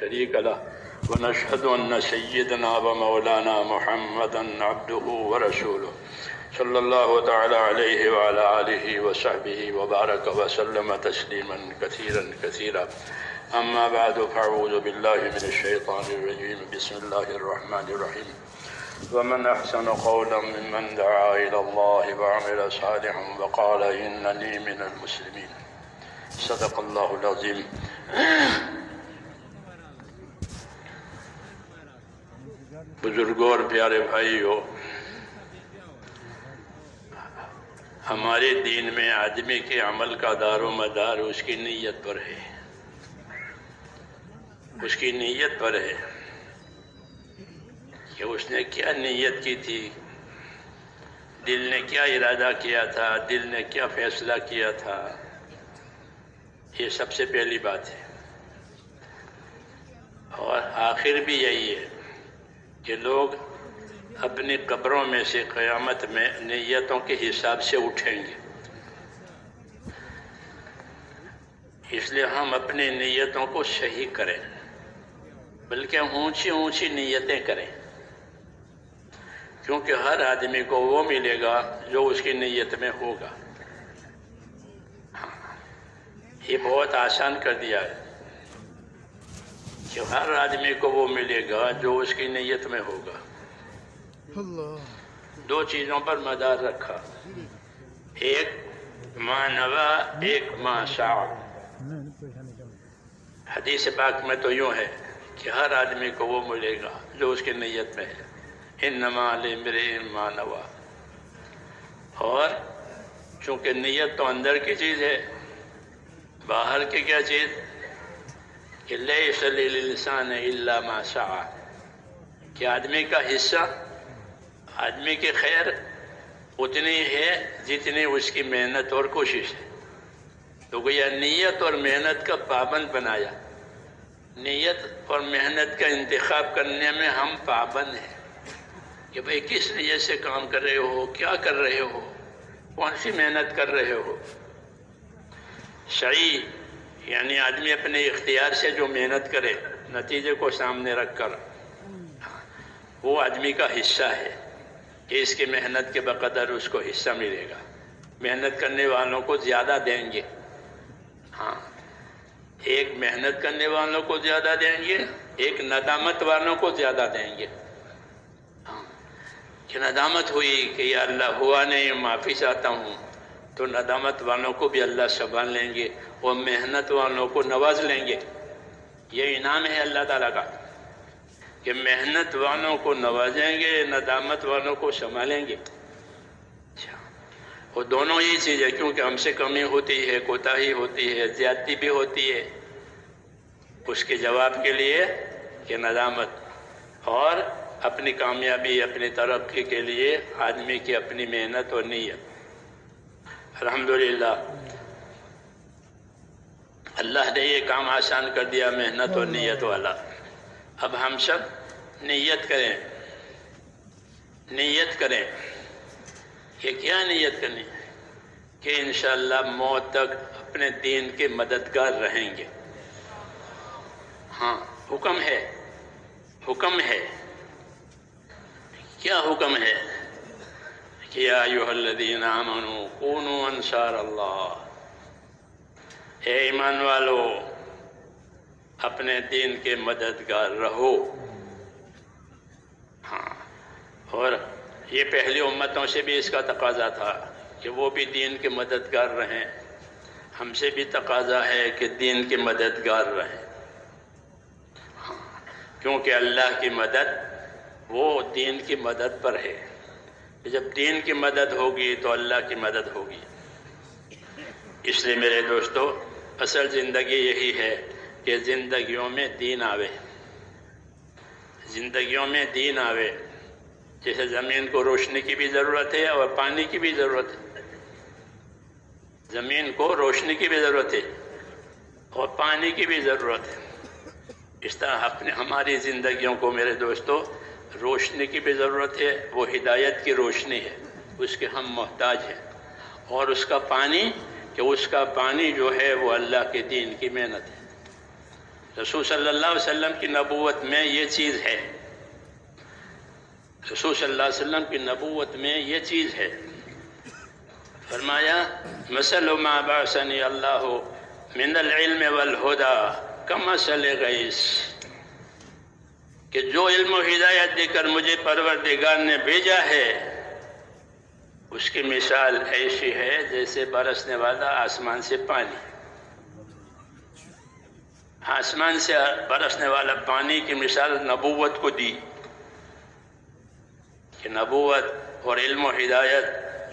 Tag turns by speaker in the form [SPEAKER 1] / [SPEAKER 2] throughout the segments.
[SPEAKER 1] شريك له ونشهد أن سيدنا ومولانا محمدا عبده ورسوله صلى الله تعالى عليه وعلى آله وصحبه وبارك وسلم تسليما كثيرا كثيرا. أما بعد فأعوذ بالله من الشيطان الرجيم. بسم الله الرحمن الرحيم. ومن أحسن قولا ممن دعا إلى الله وعمل صالحا وقال إنني من المسلمين. صدق الله العظيم. بزرگوں اور پیارے بھائیو، ہمارے دین میں آدمی کے عمل کا دار و مدار اس کی نیت پر ہے، اس کی نیت پر ہے کہ اس نے کیا نیت کی تھی، دل نے کیا ارادہ کیا تھا، دل نے کیا فیصلہ کیا تھا. یہ سب سے پہلی بات ہے. اور آخر بھی یہی ہے کہ لوگ اپنی قبروں میں سے قیامت میں نیتوں کے حساب سے اٹھیں گے. اس لیے ہم اپنی نیتوں کو صحیح کریں، بلکہ اونچی اونچی نیتیں کریں، کیونکہ ہر آدمی کو وہ ملے گا جو اس کی نیت میں ہوگا. یہ بہت آسان کر دیا ہے کہ ہر آدمی کو وہ ملے گا جو اس کی نیت میں ہوگا. دو چیزوں پر مدار رکھا، ایک ما نوا، ایک ما شاء. حدیث پاک میں تو یوں ہے کہ ہر آدمی کو وہ ملے گا جو اس کی نیت میں ہے. انما لامرئ ما نوی. اور چونکہ نیت تو اندر کی چیز ہے، باہر کی کیا چیز؟ کہ لیس للانسان الا ما سعی، کہ آدمی کا حصہ، آدمی کی خیر اتنی ہے جتنی اس کی محنت اور کوشش ہے. تو گویا نیت اور محنت کا پابند بنایا. نیت اور محنت کا انتخاب کرنے میں ہم پابند ہیں کہ بھئی کس نیت سے کام کر رہے ہو، کیا کر رہے ہو، کون سی محنت کر رہے ہو. سعی یعنی آدمی اپنے اختیار سے جو محنت کرے نتیجے کو سامنے رکھ کر، وہ آدمی کا حصہ ہے کہ اس کی محنت کے بقدر اس کو حصہ ملے گا. محنت کرنے والوں کو زیادہ دیں گے. ہاں، ایک محنت کرنے والوں کو زیادہ دیں گے، ایک ندامت والوں کو زیادہ دیں گے. کہ ندامت ہوئی کہ یا اللہ ہوا نہیں، معافی چاہتا ہوں، تو ندامت والوں کو بھی اللہ سنبھال لیں گے اور محنت والوں کو نواز لیں گے. یہ انعام ہے اللہ تعالیٰ کا کہ محنت والوں کو نوازیں گے، ندامت والوں کو سنبھالیں گے. اور دونوں ہی چیزیں، کیونکہ ہم سے کمی ہوتی ہے، کوتاہی ہوتی ہے، زیادتی بھی ہوتی ہے، اس کے جواب کے لیے کہ ندامت، اور اپنی کامیابی، اپنی ترقی کے لیے آدمی کی اپنی محنت اور نیت. الحمدللہ اللہ نے یہ کام آسان کر دیا، محنت اور نیت والا. اب ہم سب نیت کریں. نیت کریں کہ کیا نیت کرنی ہے؟ کہ انشاءاللہ موت تک اپنے دین کے مددگار رہیں گے. ہاں، حکم ہے، حکم ہے. کیا حکم ہے؟ کہ یا ایھا الذین آمنوا کونوا انصار اللہ. اے ایمان والو، اپنے دین کے مددگار رہو. ہاں، اور یہ پہلی امتوں سے بھی اس کا تقاضا تھا کہ وہ بھی دین کے مددگار رہیں. ہم سے بھی تقاضا ہے کہ دین کے مددگار رہیں. ہاں، کیونکہ اللہ کی مدد وہ دین کی مدد پر ہے. جب دین کی مدد ہوگی تو اللہ کی مدد ہوگی. اس لیے میرے دوستو، اصل زندگی یہی ہے کہ زندگیوں میں دین آوے، زندگیوں میں دین آوے. جیسے زمین کو روشنی کی بھی ضرورت ہے اور پانی کی بھی ضرورت ہے. زمین کو روشنی کی بھی ضرورت ہے اور پانی کی بھی ضرورت ہے. اس طرح ہماری زندگیوں کو میرے دوستو روشنی کی بھی ضرورت ہے، وہ ہدایت کی روشنی ہے، اس کے ہم محتاج ہیں. اور اس کا پانی، کہ اس کا پانی جو ہے وہ اللہ کے دین کی محنت ہے. رسول صلی اللہ علیہ وسلم کی نبوت میں یہ چیز ہے، رسول صلی اللہ علیہ وسلم کی نبوت میں یہ چیز ہے۔ فرمایا مثل ما بعثنی اللہ من العلم والہدی کمثل غیث، کہ جو علم و ہدایت دے کر مجھے پروردگار نے بھیجا ہے اس کی مثال ایسی ہے جیسے برسنے والا آسمان سے پانی، آسمان سے برسنے والا پانی کی مثال نبوت کو دی، کہ نبوت اور علم و ہدایت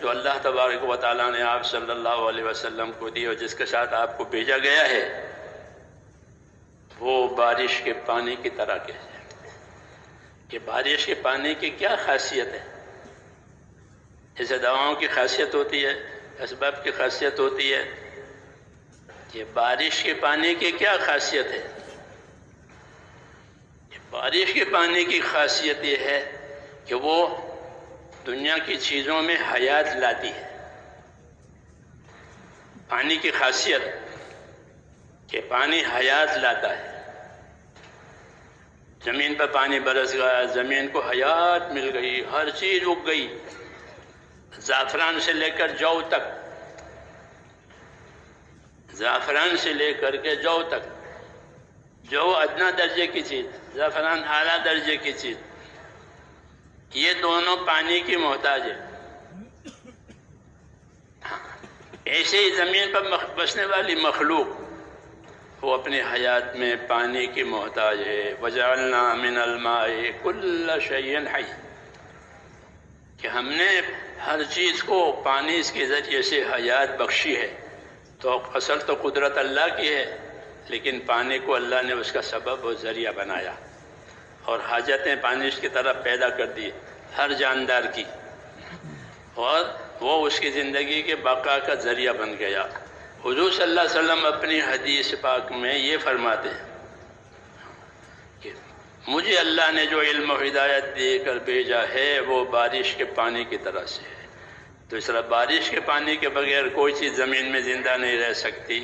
[SPEAKER 1] جو اللہ تبارک و تعالیٰ نے آپ صلی اللہ علیہ وسلم کو دی اور جس کے ساتھ آپ کو بھیجا گیا ہے وہ بارش کے پانی کی طرح کے ہے۔ کہ بارش کے پانی کی کیا خاصیت ہے؟ جیسے دواؤں کی خاصیت ہوتی ہے، اسباب کی خاصیت ہوتی ہے، کہ بارش کے پانی کی کیا خاصیت ہے؟ بارش کے پانی کی خاصیت یہ ہے کہ وہ دنیا کی چیزوں میں حیات لاتی ہے۔ پانی کی خاصیت کہ پانی حیات لاتا ہے۔ زمین پر پانی برس گیا، زمین کو حیات مل گئی، ہر چیز اگ گئی، زعفران سے لے کر جو تک، زعفران سے لے کر کے جو تک، جو ادنا درجے کی چیز، زعفران اعلیٰ درجے کی چیز، یہ دونوں پانی کی محتاج ہے۔ ایسے ہی زمین پر بسنے والی مخلوق وہ اپنی حیات میں پانی کی محتاج ہے۔ وَجَعَلْنَا مِنَ الْمَاءِ كُلَّ شَيْءٍ حَيٍّ، کہ ہم نے ہر چیز کو پانی اس کے ذریعے سے حیات بخشی ہے۔ تو اصل تو قدرت اللہ کی ہے، لیکن پانی کو اللہ نے اس کا سبب و ذریعہ بنایا اور حاجتیں پانی کی طرف پیدا کر دی ہر جاندار کی، اور وہ اس کی زندگی کے بقا کا ذریعہ بن گیا۔ حضور صلی اللہ علیہ وسلم اپنی حدیث پاک میں یہ فرماتے ہیں کہ مجھے اللہ نے جو علم و ہدایت دے کر بھیجا ہے وہ بارش کے پانی کی طرح سے ہے۔ تو اس طرح بارش کے پانی کے بغیر کوئی چیز زمین میں زندہ نہیں رہ سکتی،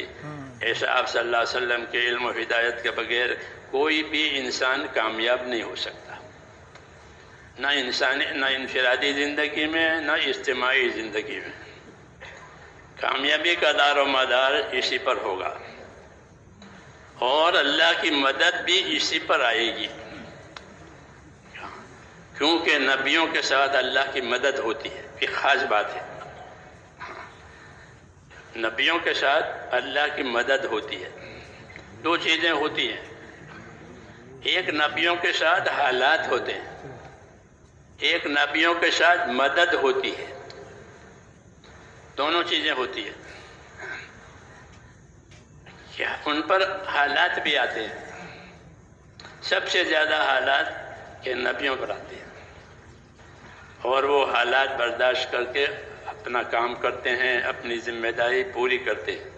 [SPEAKER 1] ایسا آپ صلی اللہ علیہ وسلم کے علم و ہدایت کے بغیر کوئی بھی انسان کامیاب نہیں ہو سکتا، نہ انفرادی زندگی میں نہ اجتماعی زندگی میں۔ کامیابی کا دار و مدار اسی پر ہوگا، اور اللہ کی مدد بھی اسی پر آئے گی، کیونکہ نبیوں کے ساتھ اللہ کی مدد ہوتی ہے۔ یہ خاص بات ہے، نبیوں کے ساتھ اللہ کی مدد ہوتی ہے۔ دو چیزیں ہوتی ہیں، ایک نبیوں کے ساتھ حالات ہوتے ہیں، ایک نبیوں کے ساتھ مدد ہوتی ہے، دونوں چیزیں ہوتی ہیں۔ کیا ان پر حالات بھی آتے ہیں؟ سب سے زیادہ حالات کہ نبیوں پر آتے ہیں، اور وہ حالات برداشت کر کے اپنا کام کرتے ہیں، اپنی ذمہ داری پوری کرتے ہیں،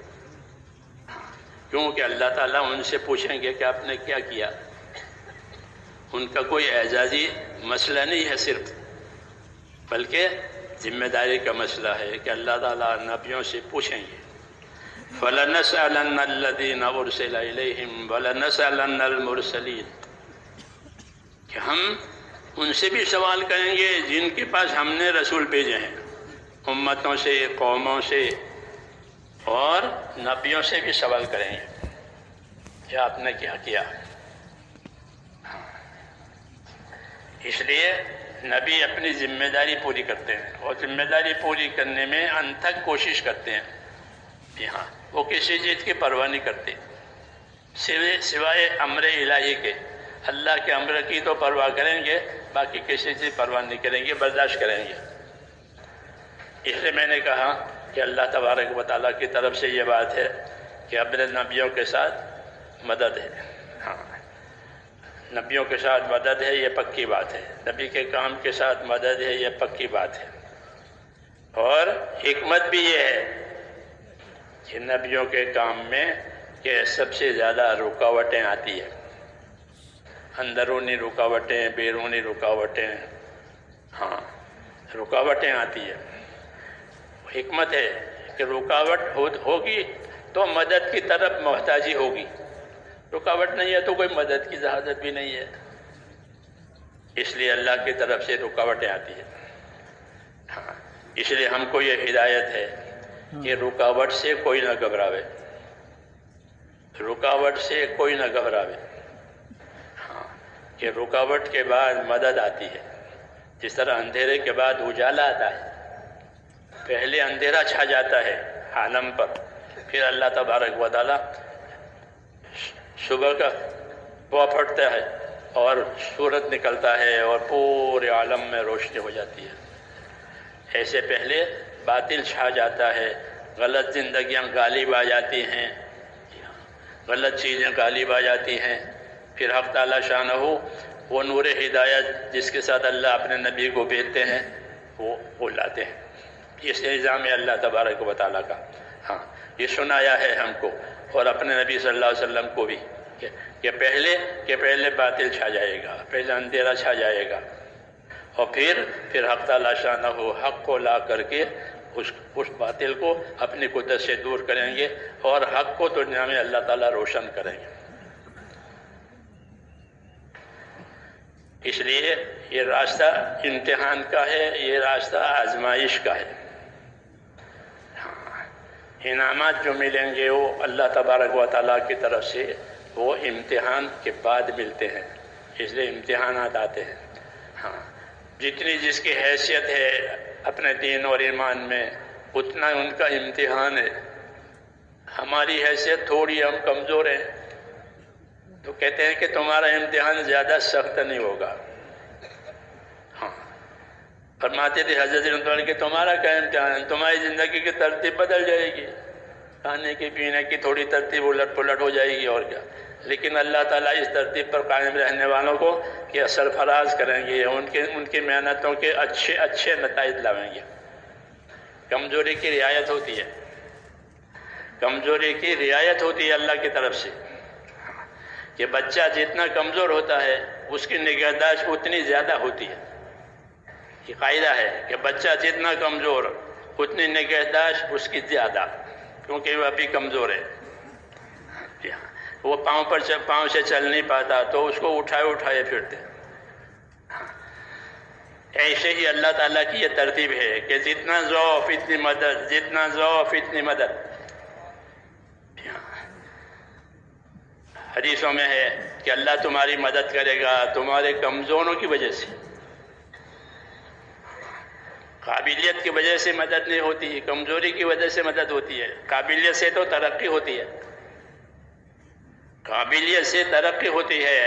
[SPEAKER 1] کیونکہ اللہ تعالیٰ ان سے پوچھیں گے کہ آپ نے کیا کیا۔ ان کا کوئی اعزازی مسئلہ نہیں ہے صرف، بلکہ ذمہ داری کا مسئلہ ہے کہ اللہ تعالیٰ نبیوں سے پوچھیں گے۔ فَلَنَسْأَلَنَّ الَّذِينَ أُرْسِلَ إِلَيْهِمْ وَلَنَسْأَلَنَّ الْمُرْسَلِينَ، کہ ہم ان سے بھی سوال کریں گے جن کے پاس ہم نے رسول بھیجے ہیں، امتوں سے، قوموں سے، اور نبیوں سے بھی سوال کریں گے کہ آپ نے کیا کیا۔ اس لیے نبی اپنی ذمہ داری پوری کرتے ہیں، اور ذمہ داری پوری کرنے میں انتھک کوشش کرتے ہیں۔ یہاں وہ کسی چیز کی پرواہ نہیں کرتے سوائے امر الہی کے۔ اللہ کے امر کی تو پرواہ کریں گے، باقی کسی چیز پرواہ نہیں کریں گے، برداشت کریں گے۔ اس لیے میں نے کہا کہ اللہ تبارک و تعالیٰ کی طرف سے یہ بات ہے کہ اپنے نبیوں کے ساتھ مدد ہے۔ ہاں، نبیوں کے ساتھ مدد ہے، یہ پکی بات ہے۔ نبی کے کام کے ساتھ مدد ہے، یہ پکی بات ہے۔ اور حکمت بھی یہ ہے کہ نبیوں کے کام میں کہ سب سے زیادہ رکاوٹیں آتی ہیں، اندرونی رکاوٹیں، بیرونی رکاوٹیں، ہاں رکاوٹیں آتی ہیں۔ حکمت ہے کہ رکاوٹ ہوگی تو مدد کی طرف محتاجی ہوگی، رکاوٹ نہیں ہے تو کوئی مدد کی اجازت بھی نہیں ہے، اس لیے اللہ کی طرف سے رکاوٹیں آتی ہیں۔ ہاں، اس لیے ہم کو یہ ہدایت ہے کہ رکاوٹ سے کوئی نہ گھبراوے، رکاوٹ سے کوئی نہ گھبراوے، ہاں، کہ رکاوٹ کے بعد مدد آتی ہے۔ جس طرح اندھیرے کے بعد اجالا آتا ہے، پہلے اندھیرا چھا جاتا ہے عالم پر، پھر اللہ تبارک و تعالی صبح کا پوا پھٹتا ہے اور سورج نکلتا ہے اور پورے عالم میں روشنی ہو جاتی ہے۔ ایسے پہلے باطل چھا جاتا ہے، غلط زندگیاں غالب آ جاتی ہیں، غلط چیزیں غالب آ جاتی ہیں، پھر حق تعالی شانہ وہ نور ہدایت جس کے ساتھ اللہ اپنے نبی کو بھیجتے ہیں وہ لاتے ہیں۔ اس نظام ہے اللہ تبارک و تعالیٰ کا۔ ہاں، یہ سنایا ہے ہم کو اور اپنے نبی صلی اللہ علیہ وسلم کو بھی کہ پہلے باطل چھا جائے گا، پہلے اندھیرا چھا جائے گا، اور پھر حق تعالی شانہ حق کو لا کر کے اس باطل کو اپنی قدرت سے دور کریں گے اور حق کو دنیا میں اللہ تعالیٰ روشن کریں گے۔ اس لیے یہ راستہ امتحان کا ہے، یہ راستہ آزمائش کا ہے۔ انعامات جو ملیں گے وہ اللہ تبارک و تعالیٰ کی طرف سے وہ امتحان کے بعد ملتے ہیں، اس لیے امتحانات آتے ہیں۔ ہاں، جتنی جس کی حیثیت ہے اپنے دین اور ایمان میں اتنا ان کا امتحان ہے۔ ہماری حیثیت تھوڑی، ہم کمزور ہیں تو کہتے ہیں کہ تمہارا امتحان زیادہ سخت نہیں ہوگا۔ ہاں، فرماتے تھے حضرت رضی اللہ کہ تمہارا کیا امتحان ہے، تمہاری زندگی کی ترتیب بدل جائے گی، کھانے کی پینے کی تھوڑی ترتیب الٹ پلٹ ہو جائے گی اور کیا، لیکن اللہ تعالیٰ اس ترتیب پر قائم رہنے والوں کو کہ سرفراز کریں گے، ان کی محنتوں کے اچھے نتائج لاویں گے۔ کمزوری کی رعایت ہوتی ہے، کمزوری کی رعایت ہوتی ہے اللہ کی طرف سے، کہ بچہ جتنا کمزور ہوتا ہے اس کی نگہداشت اتنی زیادہ ہوتی ہے۔ یہ قاعدہ ہے کہ بچہ جتنا کمزور اتنی نگہداشت اس کی زیادہ، کیونکہ وہ ابھی کمزور ہے۔ وہ پاؤں سے چل نہیں پاتا تو اس کو اٹھائے پھرتے۔ ایسے ہی اللہ تعالیٰ کی یہ ترتیب ہے کہ جتنا ضعف اتنی مدد، جتنا ضعف اتنی مدد۔ حدیثوں میں ہے کہ اللہ تمہاری مدد کرے گا تمہارے کمزوروں کی وجہ سے۔ قابلیت کی وجہ سے مدد نہیں ہوتی، کمزوری کی وجہ سے مدد ہوتی ہے۔ قابلیت سے تو ترقی ہوتی ہے، قابلیت سے ترقی ہوتی ہے،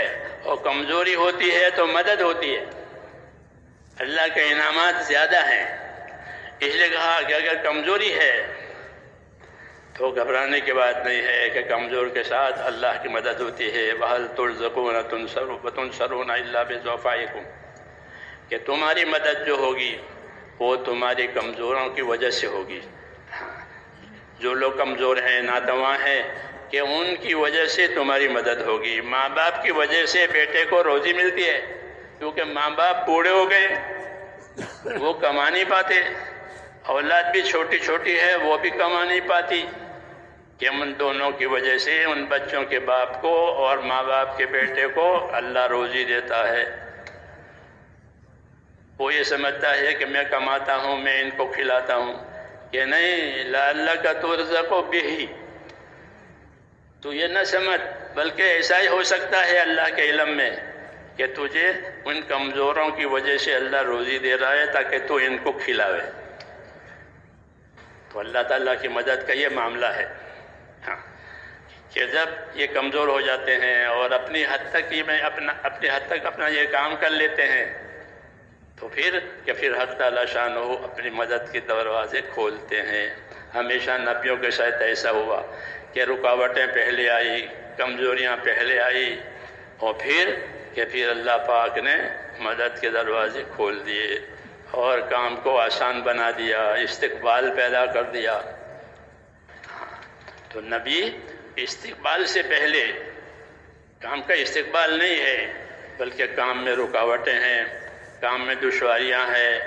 [SPEAKER 1] اور کمزوری ہوتی ہے تو مدد ہوتی ہے۔ اللہ کے انعامات زیادہ ہیں، اس لیے کہا کہ اگر کمزوری ہے تو گھبرانے کی بات نہیں ہے کہ کمزور کے ساتھ اللہ کی مدد ہوتی ہے۔ وَهَلْ تُرْزَقُونَ وَتُنْصَرُونَ إِلَّا بِضُعَفَائِكُمْ، کہ تمہاری مدد جو ہوگی وہ تمہاری کمزوروں کی وجہ سے ہوگی۔ جو لوگ کمزور ہیں، ناتواں ہیں، کہ ان کی وجہ سے تمہاری مدد ہوگی۔ ماں باپ کی وجہ سے بیٹے کو روزی ملتی ہے، کیونکہ ماں باپ بوڑھے ہو گئے، وہ کما نہیں پاتے، اولاد بھی چھوٹی چھوٹی ہے وہ بھی کما نہیں پاتی، کہ ان دونوں کی وجہ سے ان بچوں کے باپ کو اور ماں باپ کے بیٹے کو اللہ روزی دیتا ہے۔ وہ یہ سمجھتا ہے کہ میں کماتا ہوں، میں ان کو کھلاتا ہوں، کہ نہیں، لعلک ترزق بہ، تو یہ نہ سمجھ، بلکہ ایسا ہی ہو سکتا ہے اللہ کے علم میں کہ تجھے ان کمزوروں کی وجہ سے اللہ روزی دے رہا ہے تاکہ تو ان کو کھلاوے۔ تو اللہ تعالیٰ کی مدد کا یہ معاملہ ہے، ہاں، کہ جب یہ کمزور ہو جاتے ہیں اور اپنی حد تک اپنا یہ کام کر لیتے ہیں تو پھر حق تعالیٰ شانہ اپنی مدد کے دروازے کھولتے ہیں۔ ہمیشہ نبیوں کے ساتھ ایسا ہوا کہ رکاوٹیں پہلے آئی، کمزوریاں پہلے آئی، اور پھر اللہ پاک نے مدد کے دروازے کھول دیے اور کام کو آسان بنا دیا، استقبال پیدا کر دیا۔ تو نبی استقبال سے پہلے کام کا استقبال نہیں ہے، بلکہ کام میں رکاوٹیں ہیں، کام میں دشواریاں ہیں،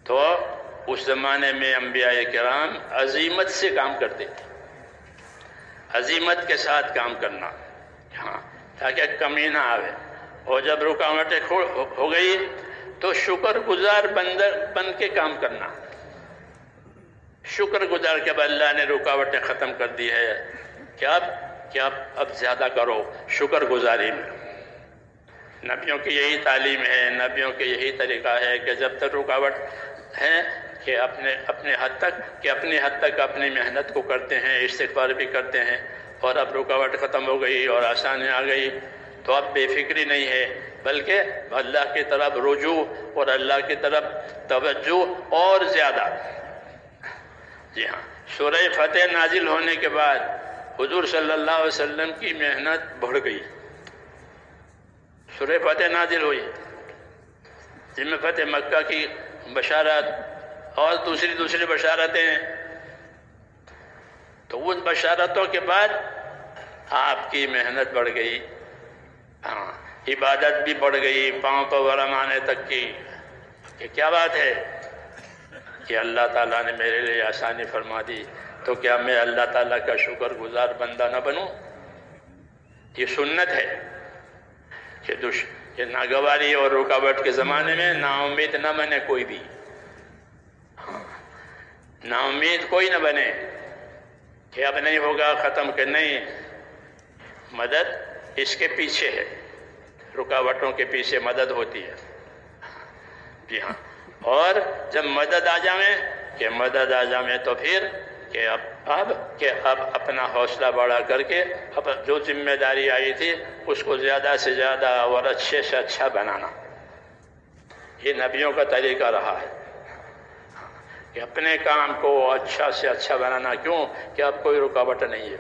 [SPEAKER 1] تو اس زمانے میں انبیاء کرام عزیمت سے کام کرتے تھے، عزیمت کے ساتھ کام کرنا، ہاں تاکہ کمی نہ آوے. اور جب رکاوٹیں ہو گئی تو شکر گزار بن کے کام کرنا. شکر گزار کہ اللہ نے رکاوٹیں ختم کر دی ہے کہ اب زیادہ کرو شکر گزاری میں. نبیوں کی یہی تعلیم ہے، نبیوں کے یہی طریقہ ہے کہ جب تک رکاوٹ ہے کہ اپنے حد تک اپنی محنت کو کرتے ہیں، استغفار بھی کرتے ہیں. اور اب رکاوٹ ختم ہو گئی اور آسانی آ گئی تو اب بے فکری نہیں ہے، بلکہ اللہ کی طرف رجوع اور اللہ کی طرف توجہ اور زیادہ. جی ہاں، سورہ فتح نازل ہونے کے بعد حضور صلی اللہ علیہ وسلم کی محنت بڑھ گئی. سورہ فتح نازل ہوئی جن میں فتح مکہ کی بشارت اور دوسری بشارتیں ہیں. تو ان بشارتوں کے بعد آپ کی محنت بڑھ گئی. ہاں، عبادت بھی بڑھ گئی پاؤں پر ورم آنے تک کی. کہ کیا بات ہے کہ اللہ تعالیٰ نے میرے لیے آسانی فرما دی، تو کیا میں اللہ تعالیٰ کا شکر گزار بندہ نہ بنوں؟ یہ سنت ہے کہ ناگواری اور رکاوٹ کے زمانے میں نا امید نہ بنے کوئی بھی. نا امید کوئی نہ بنے کہ اب نہیں ہوگا، ختم کہ نہیں. مدد اس کے پیچھے ہے، رکاوٹوں کے پیچھے مدد ہوتی ہے. جی ہاں، اور جب مدد آ جائے تو پھر کہ اب اپنا حوصلہ بڑھا کر کے اب جو ذمہ داری آئی تھی اس کو زیادہ سے زیادہ اور اچھے سے اچھا بنانا. یہ نبیوں کا طریقہ رہا ہے کہ اپنے کام کو اچھا سے اچھا بنانا. کیوں کہ اب کوئی رکاوٹ نہیں ہے.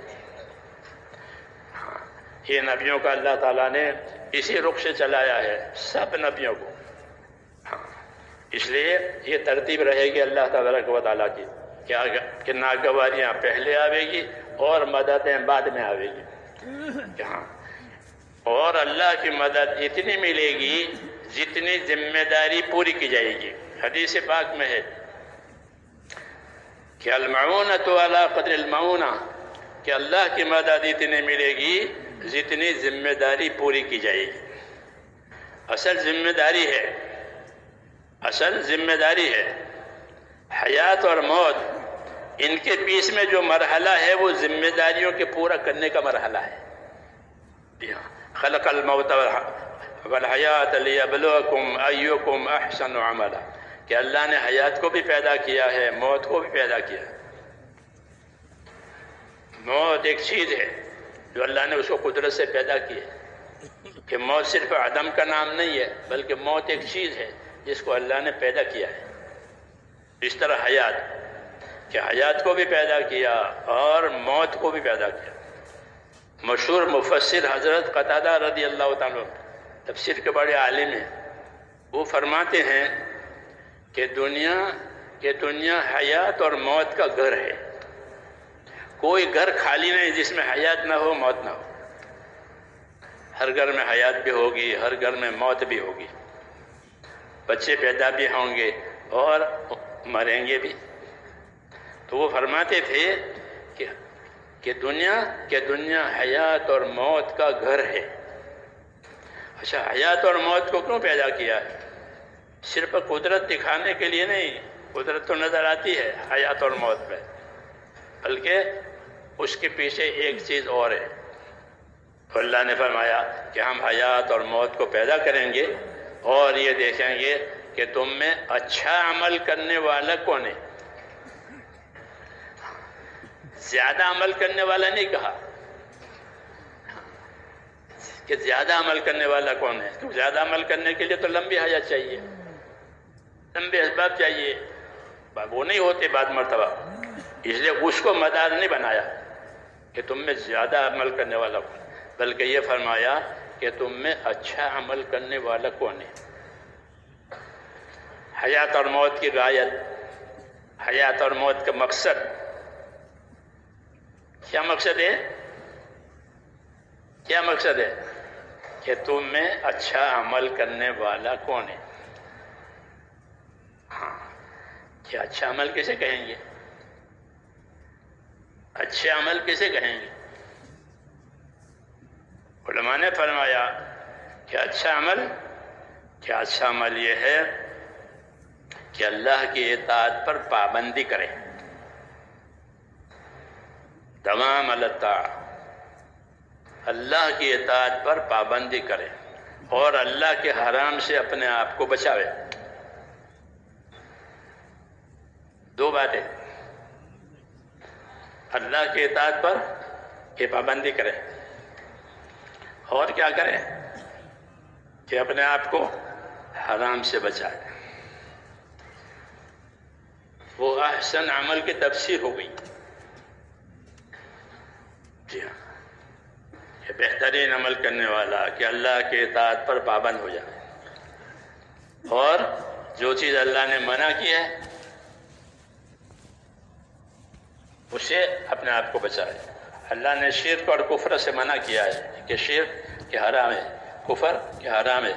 [SPEAKER 1] یہ نبیوں کا اللہ تعالیٰ نے اسی رخ سے چلایا ہے سب نبیوں کو. اس لیے یہ ترتیب رہے گی اللہ تبارک و تعالیٰ کی کہ ناگواریاں پہلے آوے گی اور مددیں بعد میں آوے گی. اور اللہ کی مدد اتنی ملے گی جتنی ذمہ داری پوری کی جائے گی. حدیث پاک میں ہے کہ المعونۃ علی قدر المعونہ، کہ اللہ کی مدد اتنی ملے گی جتنی ذمہ داری پوری کی جائے گی. اصل ذمہ داری ہے حیات اور موت. ان کے بیچ میں جو مرحلہ ہے وہ ذمہ داریوں کے پورا کرنے کا مرحلہ ہے. خلق الموت والحیات لیبلوکم ایکم احسن عملا، کہ اللہ نے حیات کو بھی پیدا کیا ہے، موت کو بھی پیدا کیا ہے. موت ایک چیز ہے جو اللہ نے اس کو قدرت سے پیدا کی ہے، کہ موت صرف عدم کا نام نہیں ہے بلکہ موت ایک چیز ہے جس کو اللہ نے پیدا کیا ہے. اس طرح کہ حیات کو بھی پیدا کیا اور موت کو بھی پیدا کیا. مشہور مفسر حضرت قتادہ رضی اللہ تعالیٰ تفسیر کے بڑے عالم ہیں. وہ فرماتے ہیں کہ دنیا حیات اور موت کا گھر ہے. کوئی گھر خالی نہیں جس میں حیات نہ ہو، موت نہ ہو. ہر گھر میں حیات بھی ہوگی، ہر گھر میں موت بھی ہوگی. بچے پیدا بھی ہوں گے اور مریں گے بھی. تو وہ فرماتے تھے کہ دنیا حیات اور موت کا گھر ہے. اچھا، حیات اور موت کو کیوں پیدا کیا ہے؟ صرف قدرت دکھانے کے لیے نہیں. قدرت تو نظر آتی ہے حیات اور موت میں، بلکہ اس کے پیچھے ایک چیز اور ہے. اللہ نے فرمایا کہ ہم حیات اور موت کو پیدا کریں گے اور یہ دیکھیں گے کہ تم میں اچھا عمل کرنے والا کون ہے. زیادہ عمل کرنے والا نہیں کہا کہ زیادہ عمل کرنے والا کون ہے. تو زیادہ عمل کرنے کے لیے تو لمبی حیات چاہیے، لمبے اسباب چاہیے، وہ نہیں ہوتے بعد مرتبہ. اس لیے اس کو مدار نہیں بنایا کہ تم میں زیادہ عمل کرنے والا کون، بلکہ یہ فرمایا کہ تم میں اچھا عمل کرنے والا کون ہے. حیات اور موت کی غایت، حیات اور موت کا مقصد کیا مقصد ہے؟ کیا مقصد ہے کہ تم میں اچھا عمل کرنے والا کون ہے. ہاں، کیا اچھا عمل کیسے کہیں گے؟ اچھے عمل کیسے کہیں گے؟ علماء نے فرمایا کہ اچھا عمل یہ ہے کہ اللہ کی اطاعت پر پابندی کرے، تمام اللہ کی اطاعت پر پابندی کرے اور اللہ کے حرام سے اپنے آپ کو بچاوے۔ دو باتیں، اللہ کی اطاعت پر کہ پابندی کرے اور کیا کرے کہ اپنے آپ کو حرام سے بچائے۔ وہ احسن عمل کی تفسیر ہو گئی۔ جی ہاں، یہ بہترین عمل کرنے والا کہ اللہ کے اطاعت پر پابند ہو جائے اور جو چیز اللہ نے منع کی ہے اسے اپنے آپ کو بچائے۔ اللہ نے شرک اور کفر سے منع کیا ہے کہ شرک کہ حرام ہے، کفر کہ حرام ہے،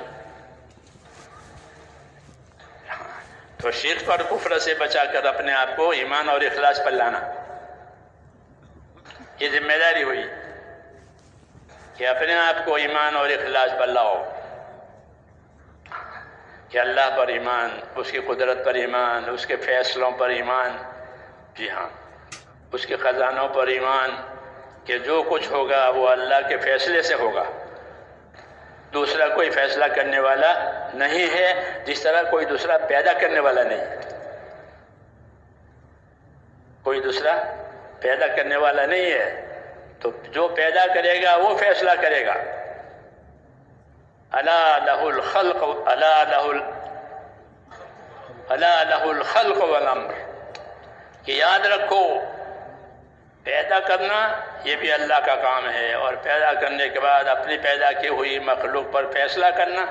[SPEAKER 1] تو شرک اور کفر سے بچا کر اپنے آپ کو ایمان اور اخلاص پر لانا، یہ ذمہ داری ہوئی کہ اپنے آپ کو ایمان اور اخلاص پر لاؤ، کہ اللہ پر ایمان، اس کی قدرت پر ایمان، اس کے فیصلوں پر ایمان، جی ہاں، اس کے خزانوں پر ایمان، کہ جو کچھ ہوگا وہ اللہ کے فیصلے سے ہوگا، دوسرا کوئی فیصلہ کرنے والا نہیں ہے، جس طرح کوئی دوسرا پیدا کرنے والا نہیں ہے، کوئی دوسرا پیدا کرنے والا نہیں ہے، تو جو پیدا کرے گا وہ فیصلہ کرے گا۔ الا لہ الخلق والامر، کہ یاد رکھو پیدا کرنا یہ بھی اللہ کا کام ہے، اور پیدا کرنے کے بعد اپنی پیدا کی ہوئی مخلوق پر فیصلہ کرنا،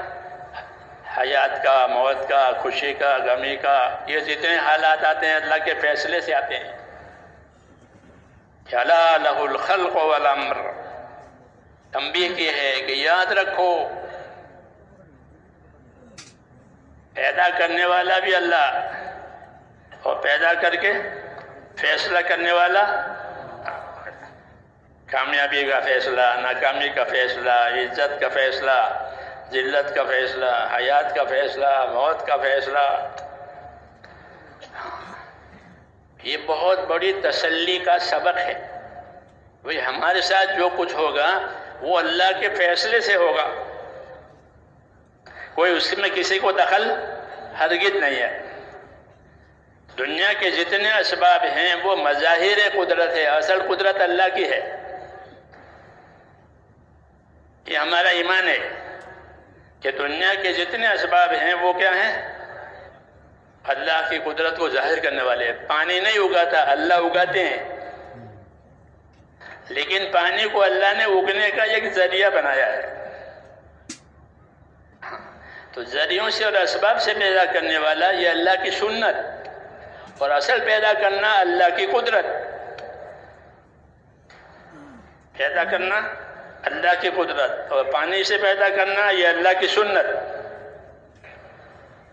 [SPEAKER 1] حیات کا، موت کا، خوشی کا، غمی کا، یہ جتنے حالات آتے ہیں اللہ کے فیصلے سے آتے ہیں۔ الا لہ الخلق والامر، تنبیہ کی ہے کہ یاد رکھو پیدا کرنے والا بھی اللہ، اور پیدا کر کے فیصلہ کرنے والا، کامیابی کا فیصلہ، ناکامی کا فیصلہ، عزت کا فیصلہ، ذلت کا فیصلہ، حیات کا فیصلہ، موت کا فیصلہ، یہ بہت بڑی تسلی کا سبق ہے۔ بھئی ہمارے ساتھ جو کچھ ہوگا وہ اللہ کے فیصلے سے ہوگا، کوئی اس میں کسی کو دخل ہرگز نہیں ہے۔ دنیا کے جتنے اسباب ہیں وہ مظاہر قدرت ہے، اصل قدرت اللہ کی ہے۔ یہ ہمارا ایمان ہے کہ دنیا کے جتنے اسباب ہیں وہ کیا ہیں؟ اللہ کی قدرت کو ظاہر کرنے والے ہیں۔ پانی نہیں اگاتا، اللہ اگاتے ہیں، لیکن پانی کو اللہ نے اگنے کا ایک ذریعہ بنایا ہے۔ تو ذریعوں سے اور اسباب سے پیدا کرنے والا یہ اللہ کی سنت، اور اصل پیدا کرنا اللہ کی قدرت۔ پیدا کرنا اللہ کی قدرت، اور پانی سے پیدا کرنا یہ اللہ کی سنت۔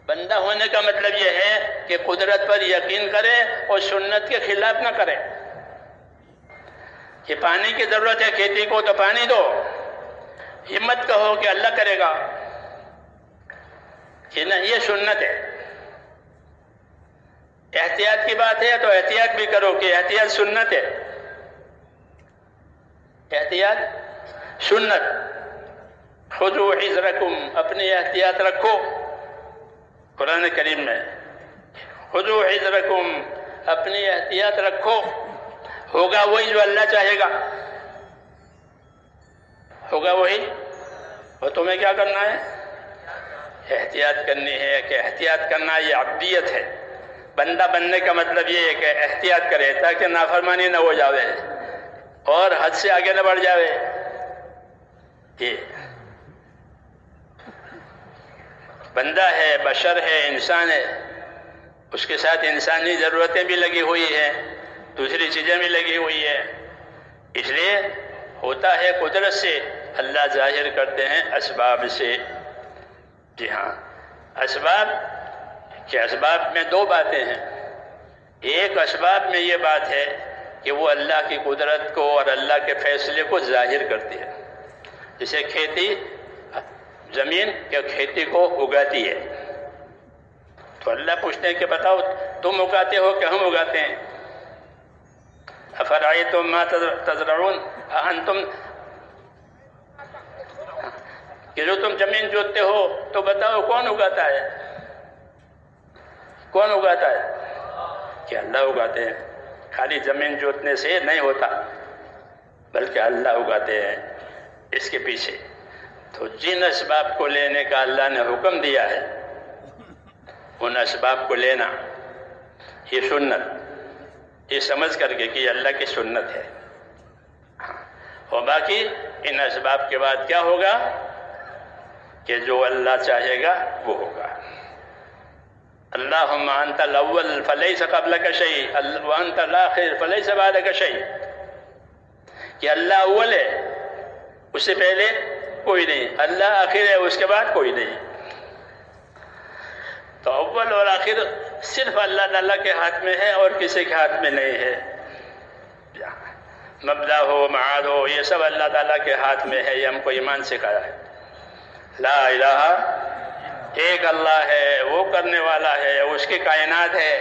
[SPEAKER 1] بندہ ہونے کا مطلب یہ ہے کہ قدرت پر یقین کرے اور سنت کے خلاف نہ کرے، کہ پانی کی ضرورت ہے کھیتی کو تو پانی دو، ہمت کہو کہ اللہ کرے گا، کہ نہیں یہ سنت ہے۔ احتیاط کی بات ہے تو احتیاط بھی کرو کہ احتیاط سنت ہے، احتیاط سنت۔ خذوا حذرکم، اپنی احتیاط رکھو، قرآن کریم میں خذوا حذرکم، اپنی احتیاط رکھو، ہوگا وہی جو اللہ چاہے گا، ہوگا وہی، اور تمہیں کیا کرنا ہے؟ احتیاط کرنی ہے، کہ احتیاط کرنا یہ عبدیت ہے۔ بندہ بننے کا مطلب یہ ہے کہ احتیاط کرے تاکہ نافرمانی نہ ہو جاوے اور حد سے آگے نہ بڑھ جاوے۔ یہ بندہ ہے، بشر ہے، انسان ہے، اس کے ساتھ انسانی ضرورتیں بھی لگی ہوئی ہیں، دوسری چیزیں بھی لگی ہوئی ہیں، اس لیے ہوتا ہے قدرت سے، اللہ ظاہر کرتے ہیں اسباب سے۔ جی ہاں، اسباب کہ اسباب میں دو باتیں ہیں۔ ایک اسباب میں یہ بات ہے کہ وہ اللہ کی قدرت کو اور اللہ کے فیصلے کو ظاہر کرتی ہے، جسے کھیتی زمین کیا کھیتی کو اگاتی ہے، تو اللہ پوچھتے ہیں کہ بتاؤ تم اگاتے ہو کہ ہم اگاتے ہیں؟ افرأیتم ما تزرعون اانتم، کہ جو تم زمین جوتتے ہو تو بتاؤ کون اگاتا ہے؟ کون اگاتا ہے؟ کہ اللہ اگاتے ہیں۔ خالی زمین جوتنے سے نہیں ہوتا، بلکہ اللہ اگاتے ہیں اس کے پیچھے۔ تو جن اسباب کو لینے کا اللہ نے حکم دیا ہے ان اسباب کو لینا، یہ سنت، یہ سمجھ کر کے کہ یہ اللہ کی سنت ہے۔ اور باقی ان اسباب کے بعد کیا ہوگا کہ جو اللہ چاہے گا وہ ہوگا۔ اللہم انت الاول فلیس قبلک شیء وانت الاخر فلیس بعدک شیء، کہ اللہ اول ہے، اس سے پہلے کوئی نہیں، اللہ آخر ہے، اس کے بعد کوئی نہیں۔ تو اول اور آخر صرف اللہ تعالیٰ کے ہاتھ میں ہے اور کسی کے ہاتھ میں نہیں ہے۔ مبدا ہو معاد ہو یہ سب اللہ تعالیٰ کے ہاتھ میں ہے، یہ ہم کو ایمان سکھایا ہے۔ لا الہ، ایک اللہ ہے، وہ کرنے والا ہے، اس کی کائنات ہے،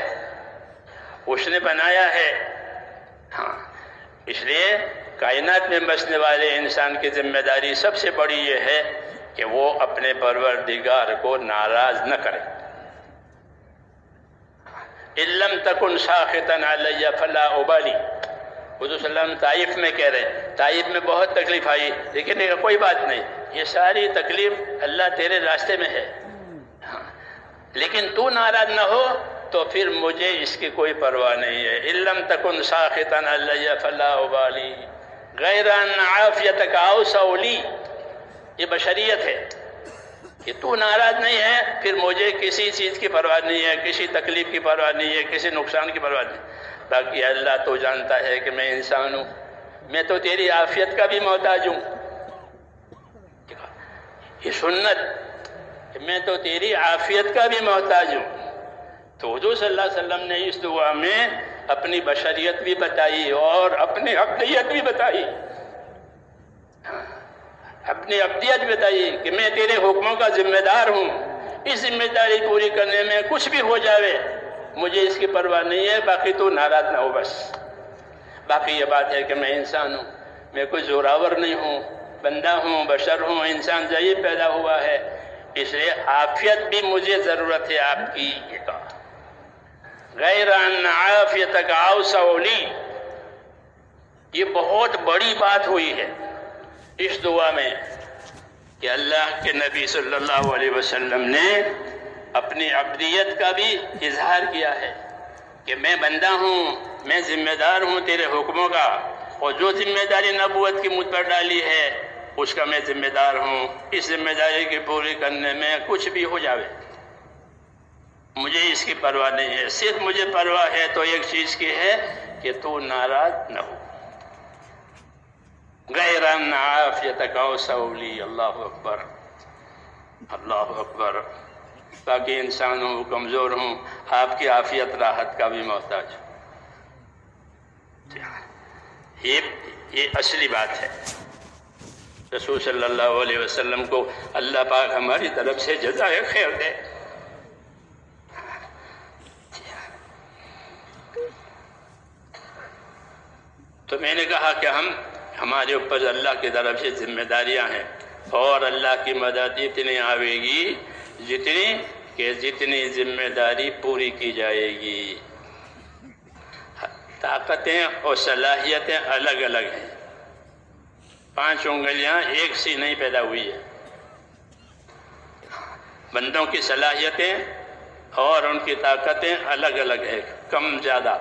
[SPEAKER 1] اس نے بنایا ہے۔ ہاں، اس لیے کائنات میں بسنے والے انسان کی ذمہ داری سب سے بڑی یہ ہے کہ وہ اپنے پروردگار کو ناراض نہ کرے۔ ان لم تکن ساخطا علی فلا ابالی، حضور صلی اللہ علیہ وسلم طائف میں کہہ رہے، طائف میں بہت تکلیف آئی، لیکن کوئی بات نہیں، یہ ساری تکلیف اللہ تیرے راستے میں ہے، لیکن تو ناراض نہ ہو تو پھر مجھے اس کی کوئی پرواہ نہیں ہے۔ ان لم تکن ساخطا علی فلا ابالی غیر ان عافیتک اوسع لی، یہ بشریت ہے کہ تو ناراض نہیں ہے، پھر مجھے کسی چیز کی پرواہ نہیں ہے، کسی تکلیف کی پرواہ نہیں ہے، کسی نقصان کی پرواہ نہیں۔ باقی اللہ تو جانتا ہے کہ میں انسان ہوں، میں تو تیری عافیت کا بھی محتاج ہوں۔ یہ سنت کہ میں تو تیری عافیت کا بھی محتاج ہوں۔ تو حضور صلی اللہ علیہ وسلم نے اس دعا میں اپنی بشریت بھی بتائی اور اپنی عبدیت بھی بتائی، اپنی عبدیت بتائی کہ میں تیرے حکموں کا ذمہ دار ہوں، اس ذمہ داری پوری کرنے میں کچھ بھی ہو جاوے مجھے اس کی پرواہ نہیں ہے، باقی تو ناراض نہ ہو بس۔ باقی یہ بات ہے کہ میں انسان ہوں، میں کوئی زوراور نہیں ہوں، بندہ ہوں، بشر ہوں، انسان ضعیف پیدا ہوا ہے، اس لیے عافیت بھی مجھے ضرورت ہے آپ کی۔ یہ کہا غیر ان عافیتک اوسع لی، یہ بہت بڑی بات ہوئی ہے اس دعا میں کہ اللہ کے نبی صلی اللہ علیہ وسلم نے اپنی عبدیت کا بھی اظہار کیا ہے کہ میں بندہ ہوں، میں ذمہ دار ہوں تیرے حکموں کا، اور جو ذمہ داری نبوت کی مجھ پر ڈالی ہے اس کا میں ذمہ دار ہوں، اس ذمہ داری کی پوری کرنے میں کچھ بھی ہو جاوے مجھے اس کی پرواہ نہیں ہے۔ صرف مجھے پرواہ ہے تو ایک چیز کی ہے کہ تو ناراض نہ ہو۔ غیر ان عافیتک اوسع لی، اللہ اکبر، اللہ اکبر۔ باقی انسان ہوں، کمزور ہوں، آپ کی عافیت راحت کا بھی محتاج ہوں۔ یہ اصلی بات ہے۔ رسول صلی اللہ علیہ وسلم کو اللہ پاک ہماری طرف سے جزائے خیر دے۔ تو میں نے کہا کہ ہمارے اوپر اللہ کی طرف سے ذمہ داریاں ہیں، اور اللہ کی مدد اتنی آئے گی جتنی ذمہ داری پوری کی جائے گی۔ طاقتیں اور صلاحیتیں الگ الگ ہیں، 5 انگلیاں ایک سی نہیں پیدا ہوئی ہے۔ بندوں کی صلاحیتیں اور ان کی طاقتیں الگ الگ ہیں، کم زیادہ،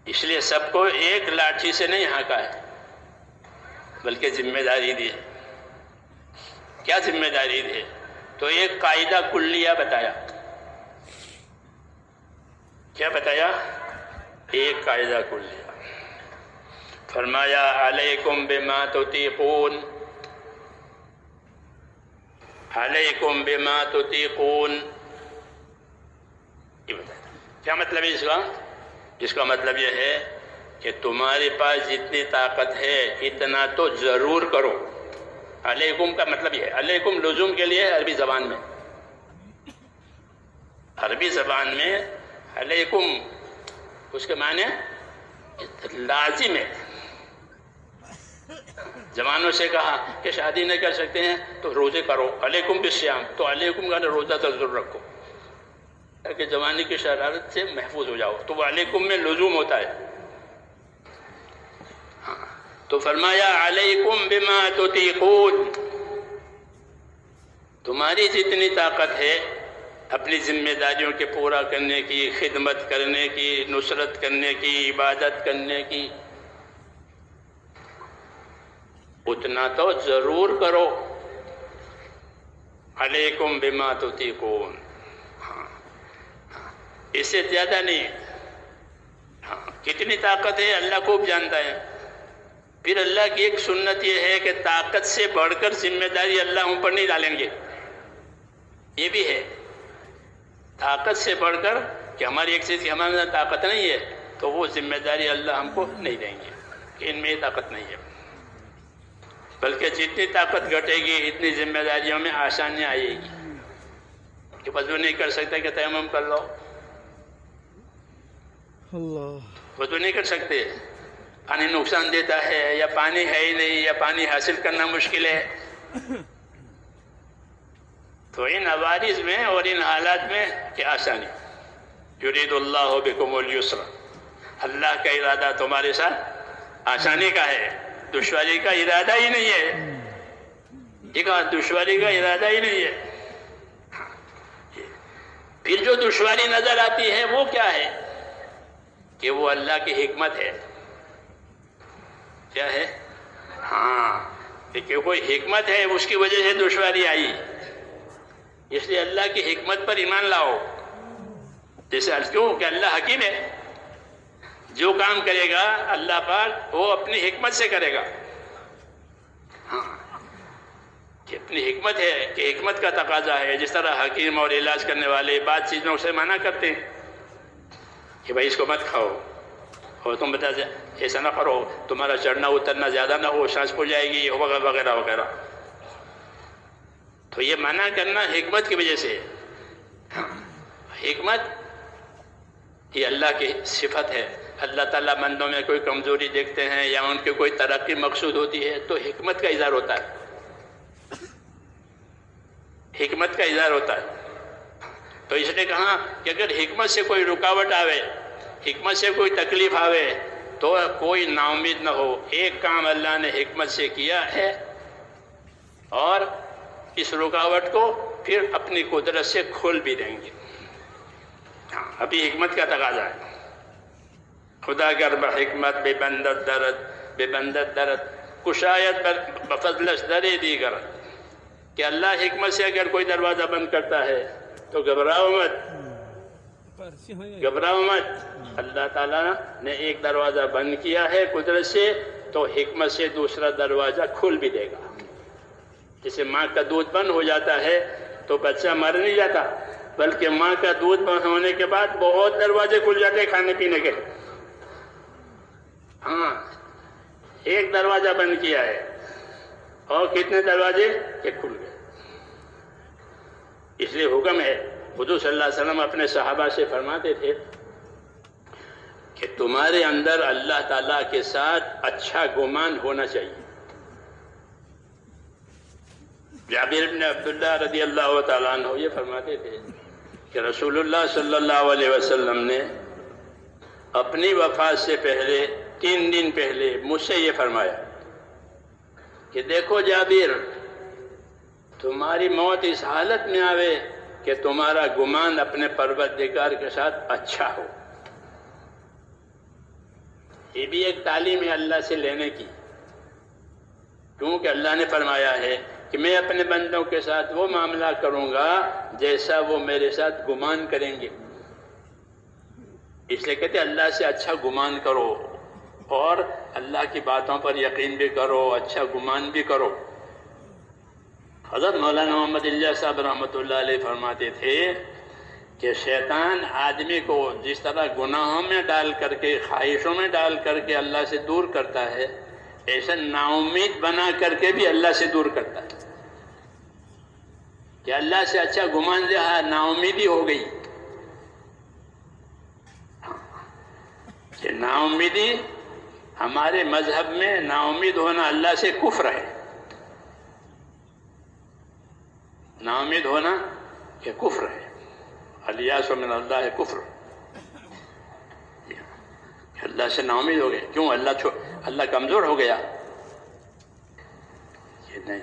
[SPEAKER 1] اس لیے سب کو ایک لاٹھی سے نہیں ہانکا ہے، بلکہ ذمہ داری دی ہے۔ کیا ذمہ داری دی ہے؟ تو ایک قاعدہ کلیہ بتایا۔ کیا بتایا؟ ایک قاعدہ کلیہ۔ فرمایا علیکم بما تطیقون، علیکم بما تطیقون، یہ بتایا۔ کیا مطلب ہے اس کا؟ اس کا مطلب یہ ہے کہ تمہارے پاس جتنی طاقت ہے اتنا تو ضرور کرو، علیکم کا مطلب یہ ہے، علیکم لزوم کے لیے عربی زبان میں، عربی زبان میں علیکم اس کے معنی لازم ہے۔ زمانوں سے کہا کہ شادی نہیں کر سکتے ہیں تو روزے کرو، علیکم بالصیام، تو علیکم کا روزہ تو ضرور رکھو تاکہ زمانے کی شرارت سے محفوظ ہو جاؤ، تو وہ علیکم میں لزوم ہوتا ہے۔ تو فرمایا علیکم بما تطیقون، تمہاری جتنی طاقت ہے اپنی ذمہ داریوں کے پورا کرنے کی، خدمت کرنے کی، نصرت کرنے کی، عبادت کرنے کی، اتنا تو ضرور کرو۔ علیکم بما تطیقون، اس سے زیادہ نہیں۔ کتنی طاقت ہے اللہ خوب جانتا ہے۔ پھر اللہ کی ایک سنت یہ ہے کہ طاقت سے بڑھ کر ذمہ داری اللہ ہم پر نہیں ڈالیں گے، یہ بھی ہے۔ طاقت سے بڑھ کر کہ ہماری ایک چیز کی ہمارے اندر طاقت نہیں ہے تو وہ ذمہ داری اللہ ہم کو نہیں دیں گے کہ ان میں یہ طاقت نہیں ہے، بلکہ جتنی طاقت گھٹے گی اتنی ذمہ داریوں میں آسانی آئے گی۔ کہ وضو نہیں کر سکتے کہ تیمم کر لو، وضو نہیں کر سکتے، پانی نقصان دیتا ہے، یا پانی ہے ہی نہیں، یا پانی حاصل کرنا مشکل ہے، تو ان عوارض میں اور ان حالات میں کیا آسانی۔ یرید اللہ بکم الیسر، اللہ کا ارادہ تمہارے ساتھ آسانی کا ہے، دشواری کا ارادہ ہی نہیں ہے۔ یہ کہا دشواری کا ارادہ ہی نہیں ہے۔ پھر جو دشواری نظر آتی ہے وہ کیا ہے؟ کہ وہ اللہ کی حکمت ہے۔ کیا ہے؟ کہ کوئی حکمت ہے، اس کی وجہ سے دشواری آئی، اس لیے اللہ کی حکمت پر ایمان لاؤ۔ جیسے کیوں کہ اللہ حکیم ہے، جو کام کرے گا اللہ پاک وہ اپنی حکمت سے کرے گا۔ کہ اپنی حکمت ہے، کہ حکمت کا تقاضا ہے۔ جس طرح حکیم اور علاج کرنے والے بعض چیزوں سے منع کرتے ہیں کہ بھائی اس کو مت کھاؤ، اور تم بتا ایسا نہ کرو، تمہارا چڑھنا اترنا زیادہ نہ ہو، سانس پھول جائے گی، وغیرہ وغیرہ وغیرہ، تو یہ منع کرنا حکمت کی وجہ سے۔ حکمت یہ اللہ کی صفت ہے۔ اللہ تعالیٰ بندوں میں کوئی کمزوری دیکھتے ہیں یا ان کی کوئی ترقی مقصود ہوتی ہے تو حکمت کا اظہار ہوتا ہے، حکمت کا اظہار ہوتا ہے۔ تو اس نے کہا کہ اگر حکمت سے کوئی رکاوٹ آوے، حکمت سے کوئی تکلیف آوے تو کوئی نا امید نہ ہو۔ ایک کام اللہ نے حکمت سے کیا ہے اور اس رکاوٹ کو پھر اپنی قدرت سے کھول بھی دیں گے۔ ابھی حکمت کا تقاضا ہے۔ خدا گر بحکمت بے بندت درد کشایت بفضلش درے دیگر، کہ اللہ حکمت سے اگر کوئی دروازہ بند کرتا ہے تو گھبراؤ مت۔ اللہ تعالیٰ نے ایک دروازہ بند کیا ہے قدرت سے، تو حکمت سے دوسرا دروازہ کھول بھی دے گا۔ جیسے ماں کا دودھ بند ہو جاتا ہے تو بچہ مر نہیں جاتا، بلکہ ماں کا دودھ بند ہونے کے بعد بہت دروازے کھل جاتے ہیں کھانے پینے کے۔ ایک دروازہ بند کیا ہے اور کتنے دروازے کہ کھل گئے۔ اس لیے حکم ہے، حضور صلی اللہ علیہ وسلم اپنے صحابہ سے فرماتے تھے کہ تمہارے اندر اللہ تعالیٰ کے ساتھ اچھا گمان ہونا چاہیے۔ جابر بن عبداللہ رضی اللہ تعالیٰ عنہ یہ فرماتے تھے کہ رسول اللہ صلی اللہ علیہ وسلم نے اپنی وفات سے پہلے 3 دن پہلے مجھ سے یہ فرمایا کہ دیکھو جابر، تمہاری موت اس حالت میں آوے کہ تمہارا گمان اپنے پروردگار کے ساتھ اچھا ہو۔ یہ بھی ایک تعلیم ہے اللہ سے لینے کی، کیونکہ اللہ نے فرمایا ہے کہ میں اپنے بندوں کے ساتھ وہ معاملہ کروں گا جیسا وہ میرے ساتھ گمان کریں گے۔ اس لیے کہتے ہیں اللہ سے اچھا گمان کرو اور اللہ کی باتوں پر یقین بھی کرو، اچھا گمان بھی کرو۔ حضرت مولانا محمد الیاس صاحب رحمۃ اللہ علیہ فرماتے تھے کہ شیطان آدمی کو جس طرح گناہوں میں ڈال کر کے، خواہشوں میں ڈال کر کے اللہ سے دور کرتا ہے، ایسا نا امید بنا کر کے بھی اللہ سے دور کرتا ہے کہ اللہ سے اچھا گمان رہا، نا امیدی ہو گئی. کہ نا امیدی ہمارے مذہب میں نا امید ہونا اللہ سے کفر ہے. نا امید ہونا یہ کفر ہے. الیاس من اللہ کفر. اللہ سے نا امید ہو گئے. کیوں؟ اللہ کمزور ہو گیا؟ یہ نہیں.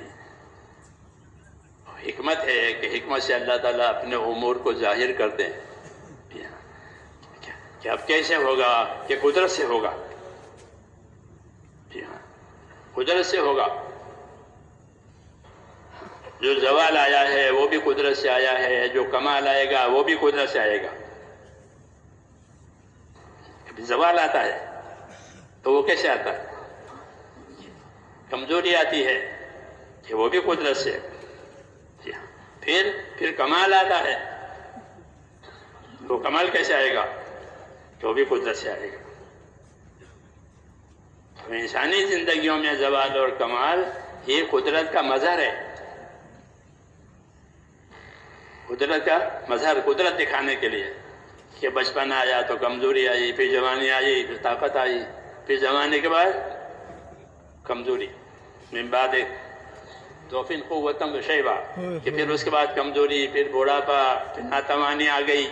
[SPEAKER 1] حکمت ہے کہ حکمت سے اللہ تعالیٰ اپنے امور کو ظاہر کرتے ہیں کہ اب کیسے ہوگا؟ کہ قدرت سے ہوگا. جی ہاں، قدرت سے ہوگا. جو زوال آیا ہے وہ بھی قدرت سے آیا ہے، جو کمال آئے گا وہ بھی قدرت سے آئے گا. زوال آتا ہے تو وہ کیسے آتا ہے؟ کمزوری آتی ہے کہ وہ بھی قدرت سے. پھر کمال آتا ہے تو کمال کیسے آئے گا؟ تو بھی قدرت سے آئے گا. تو انسانی زندگیوں میں زوال اور کمال یہ قدرت کا مظہر ہے. قدرت کا مظہر، قدرت دکھانے کے لیے کہ بچپن آیا تو کمزوری آئی، پھر جوانی آئی، پھر طاقت آئی، پھر جوانی کے بعد کمزوری. من بعد توفین قوتم و شیبہ، کہ پھر اس کے بعد کمزوری، پھر بوڑھاپا، پھر ناتوانی آ گئی.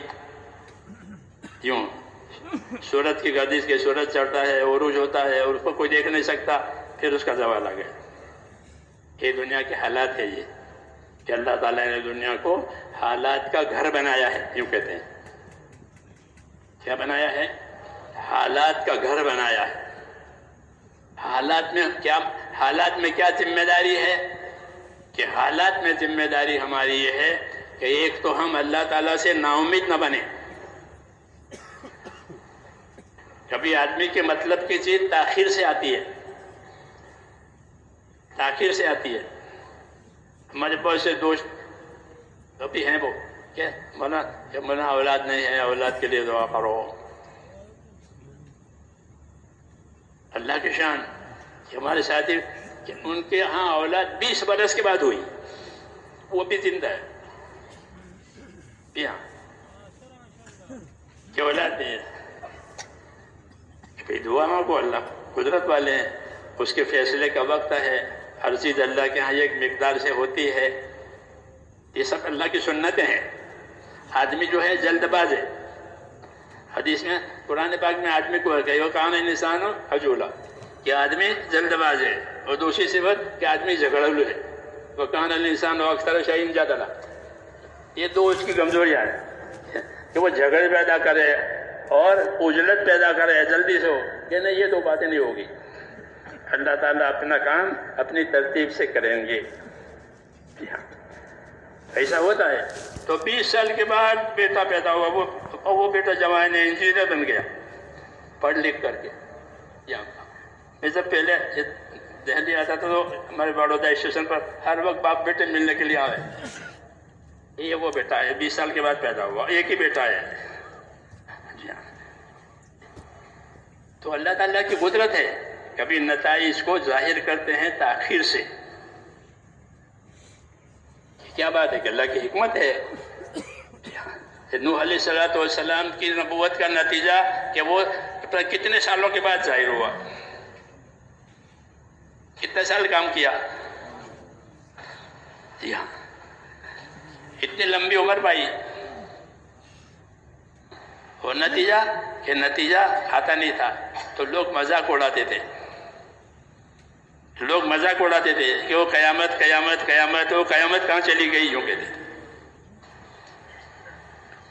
[SPEAKER 1] کیوں؟ سورج کی گردش کے سورج چڑھتا ہے، عروج ہوتا ہے اور اس کو کوئی دیکھ نہیں سکتا، پھر اس کا زوال آ گیا. یہ دنیا کے حالات ہے. یہ کہ اللہ تعالیٰ نے دنیا کو حالات کا گھر بنایا ہے. یوں کہتے ہیں کیا بنایا ہے؟ حالات کا گھر بنایا ہے. حالات میں کیا ذمہ داری ہے؟ کہ حالات میں ذمہ داری ہماری یہ ہے کہ ایک تو ہم اللہ تعالیٰ سے نا امید نہ بنیں. کبھی آدمی کے مطلب کی چیز تاخیر سے آتی ہے. تاخیر سے آتی ہے. ہمارے بہت سے دوست ابھی ہیں وہ کہ منا اولاد نہیں ہے، اولاد کے لیے دعا کرو. اللہ کی شان کہ ہمارے ساتھی کہ ان کے ہاں اولاد 20 برس کے بعد ہوئی، وہ بھی زندہ ہے. ہاں کہ اولاد نہیں ہے. دعا مانگو، اللہ قدرت والے ہیں، اس کے فیصلے کا وقت ہے. ہر چیز اللہ کے ہاں ایک مقدار سے ہوتی ہے. یہ سب اللہ کی سنتیں ہیں. آدمی جو ہے جلد باز ہے. حدیث میں قرآن پاک میں آدمی کو ہے وہ کان انسان عجولا، کہ آدمی جلد باز ہے. اور دوسری صفت کہ آدمی جھگڑلو ہے. وہ کان الانسان اکثر شیء جدلا. یہ دو اس کی کمزوریاں ہیں کہ وہ جھگڑے پیدا کرے اور عجلت پیدا کرے جلدی سے ہو. کہ نہیں، یہ دو باتیں نہیں ہوگی. اللہ تعالیٰ اپنا کام اپنی ترتیب سے کریں گے. ایسا ہوتا ہے. تو 20 سال کے بعد بیٹا پیدا ہوا، وہ بیٹا جوان انجینئر بن گیا پڑھ لکھ کر کے. میں جب پہلے دہلی آتا تھا تو ہمارے بڑودہ اسٹیشن پر ہر وقت باپ بیٹے ملنے کے لیے آئے. یہ وہ بیٹا ہے 20 سال کے بعد پیدا ہوا، ایک ہی بیٹا ہے. تو اللہ تعالیٰ کی قدرت ہے. کبھی نتائج کو ظاہر کرتے ہیں تاخیر سے. کیا بات ہے کہ اللہ کی حکمت ہے. نوح علیہ السلام کی نبوت کا نتیجہ کہ وہ کتنے سالوں کے بعد ظاہر ہوا. کتنے سال کام کیا. اتنی لمبی عمر پائی. اور نتیجہ آتا نہیں تھا تو لوگ مذاق اڑاتے تھے. کہ وہ قیامت قیامت قیامت. وہ قیامت کہاں چلی گئی یوں کہتے تھے.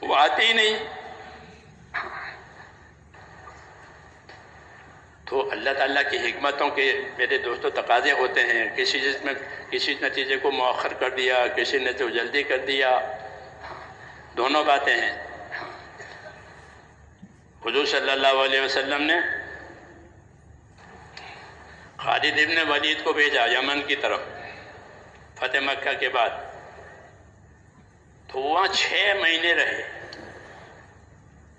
[SPEAKER 1] وہ آتی ہی نہیں. تو اللہ تعالیٰ کی حکمتوں کے میرے دوستوں تقاضے ہوتے ہیں. کسی نتیجے کو مؤخر کر دیا، کسی نے تو جلدی کر دیا. دونوں باتیں ہیں. حضور صلی اللہ علیہ وسلم نے خالد ابن ولید کو بھیجا یمن کی طرف فتح مکہ کے بعد. تو وہاں 6 مہینے رہے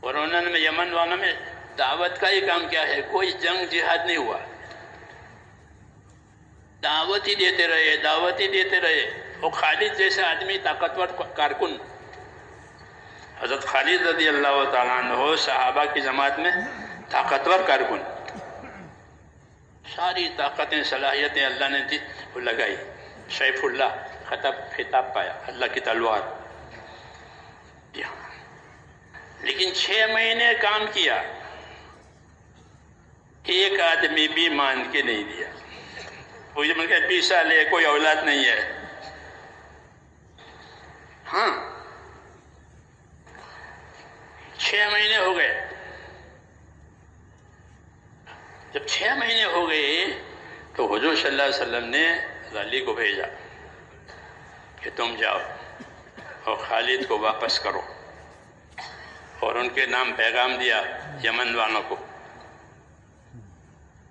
[SPEAKER 1] اور انہوں نے یمن والوں میں دعوت کا ہی کام کیا ہے. کوئی جنگ جہاد نہیں ہوا. دعوت ہی دیتے رہے. وہ خالد جیسے آدمی طاقتور کارکن، حضرت خالد رضی اللہ تعالیٰ عنہ صحابہ کی جماعت میں طاقتور کارکن، ساری طاقتیں صلاحیتیں اللہ نے دی وہ لگائی. سیف اللہ خطاب پایا، اللہ کی تلوار. لیکن 6 مہینے کام کیا، ایک آدمی بھی مان کے نہیں دیا. وہ یہ مل کے 20 سال ہے، کوئی اولاد نہیں ہے. ہاں 6 مہینے ہو گئے. جب 6 مہینے ہو گئے تو حضور صلی اللہ علیہ وسلم نے علی کو بھیجا کہ تم جاؤ اور خالد کو واپس کرو، اور ان کے نام پیغام دیا یمن والوں کو،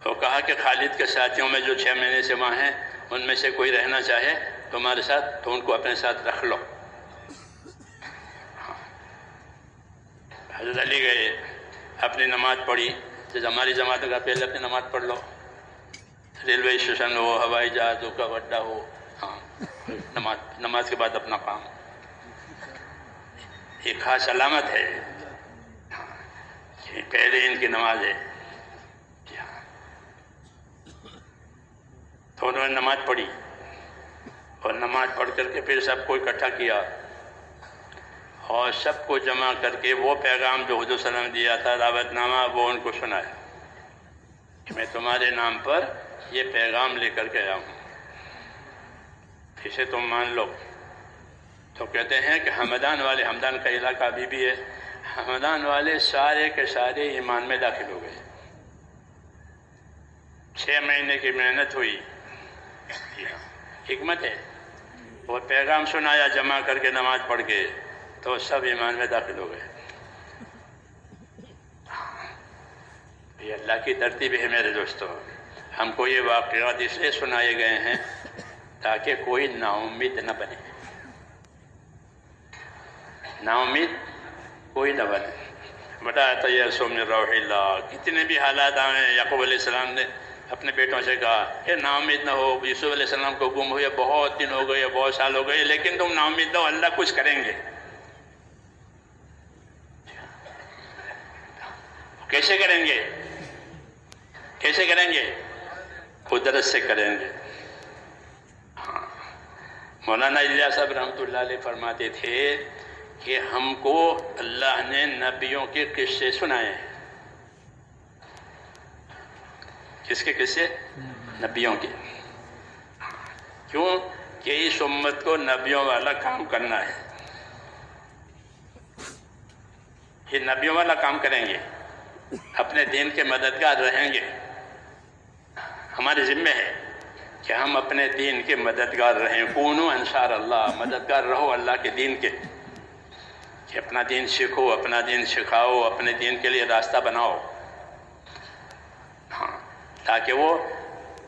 [SPEAKER 1] اور کہا کہ خالد کے ساتھیوں میں جو 6 مہینے سے وہاں ہیں ان میں سے کوئی رہنا چاہے تمہارے ساتھ تو ان کو اپنے ساتھ رکھ لو. حضرت علی گئے، اپنی نماز پڑھی، جیسے ہماری جماعت کا پہلے اپنی نماز پڑھ لو، ریلوے اسٹیشن ہو، ہوائی جہازوں کا اڈا ہو، ہاں نماز کے بعد اپنا کام. یہ خاص علامت ہے کہ پہلے ان کی نماز ہے. تو انہوں نے نماز پڑھی، اور نماز پڑھ کر کے پھر سب کو اکٹھا کیا، اور سب کو جمع کر کے وہ پیغام جو حضور صلی اللہ علیہ وسلم دیا تھا دعوت نامہ وہ ان کو سنایا کہ میں تمہارے نام پر یہ پیغام لے کر کے آیا ہوں، اسے تم مان لو. تو کہتے ہیں کہ ہمدان والے، ہمدان کا علاقہ ابھی بھی ہے، ہمدان والے سارے کے سارے ایمان میں داخل ہو گئے. 6 مہینے کی محنت ہوئی، حکمت ہے. وہ پیغام سنایا جمع کر کے نماز پڑھ کے تو سب ایمان میں داخل ہو گئے. یہ اللہ کی ترتیب ہے میرے دوستو. ہم کو یہ واقعات اس لیے سنائے گئے ہیں تاکہ کوئی نا امید نہ بنے، نا امید کوئی نہ بنے. بتا تیسو من روح اللہ، کتنے بھی حالات آئے. یعقوب علیہ السلام نے اپنے بیٹوں سے کہا کہ نا امید نہ ہو، یوسف علیہ السلام کو گم ہوئے بہت دن ہو گئے، بہت سال ہو گئے، لیکن تم نا امید نہ ہو، اللہ کچھ کریں گے. کیسے کریں گے؟ کیسے کریں گے؟ قدرت سے کریں گے. مولانا الیاس صاحب رحمۃ اللہ علیہ فرماتے تھے کہ ہم کو اللہ نے نبیوں کے قصے سنائے ہیں. کس کے قصے؟ نبیوں کے. کیوں کہ اس امت کو نبیوں والا کام کرنا ہے. یہ نبیوں والا کام کریں گے، اپنے دین کے مددگار رہیں گے. ہمارے ذمہ ہے کہ ہم اپنے دین کے مددگار رہیں. کونوا انصار اللہ، مددگار رہو اللہ کے دین کے، کہ اپنا دین سیکھو، اپنا دین سکھاؤ، اپنے دین کے لیے راستہ بناؤ. ہاں، تاکہ وہ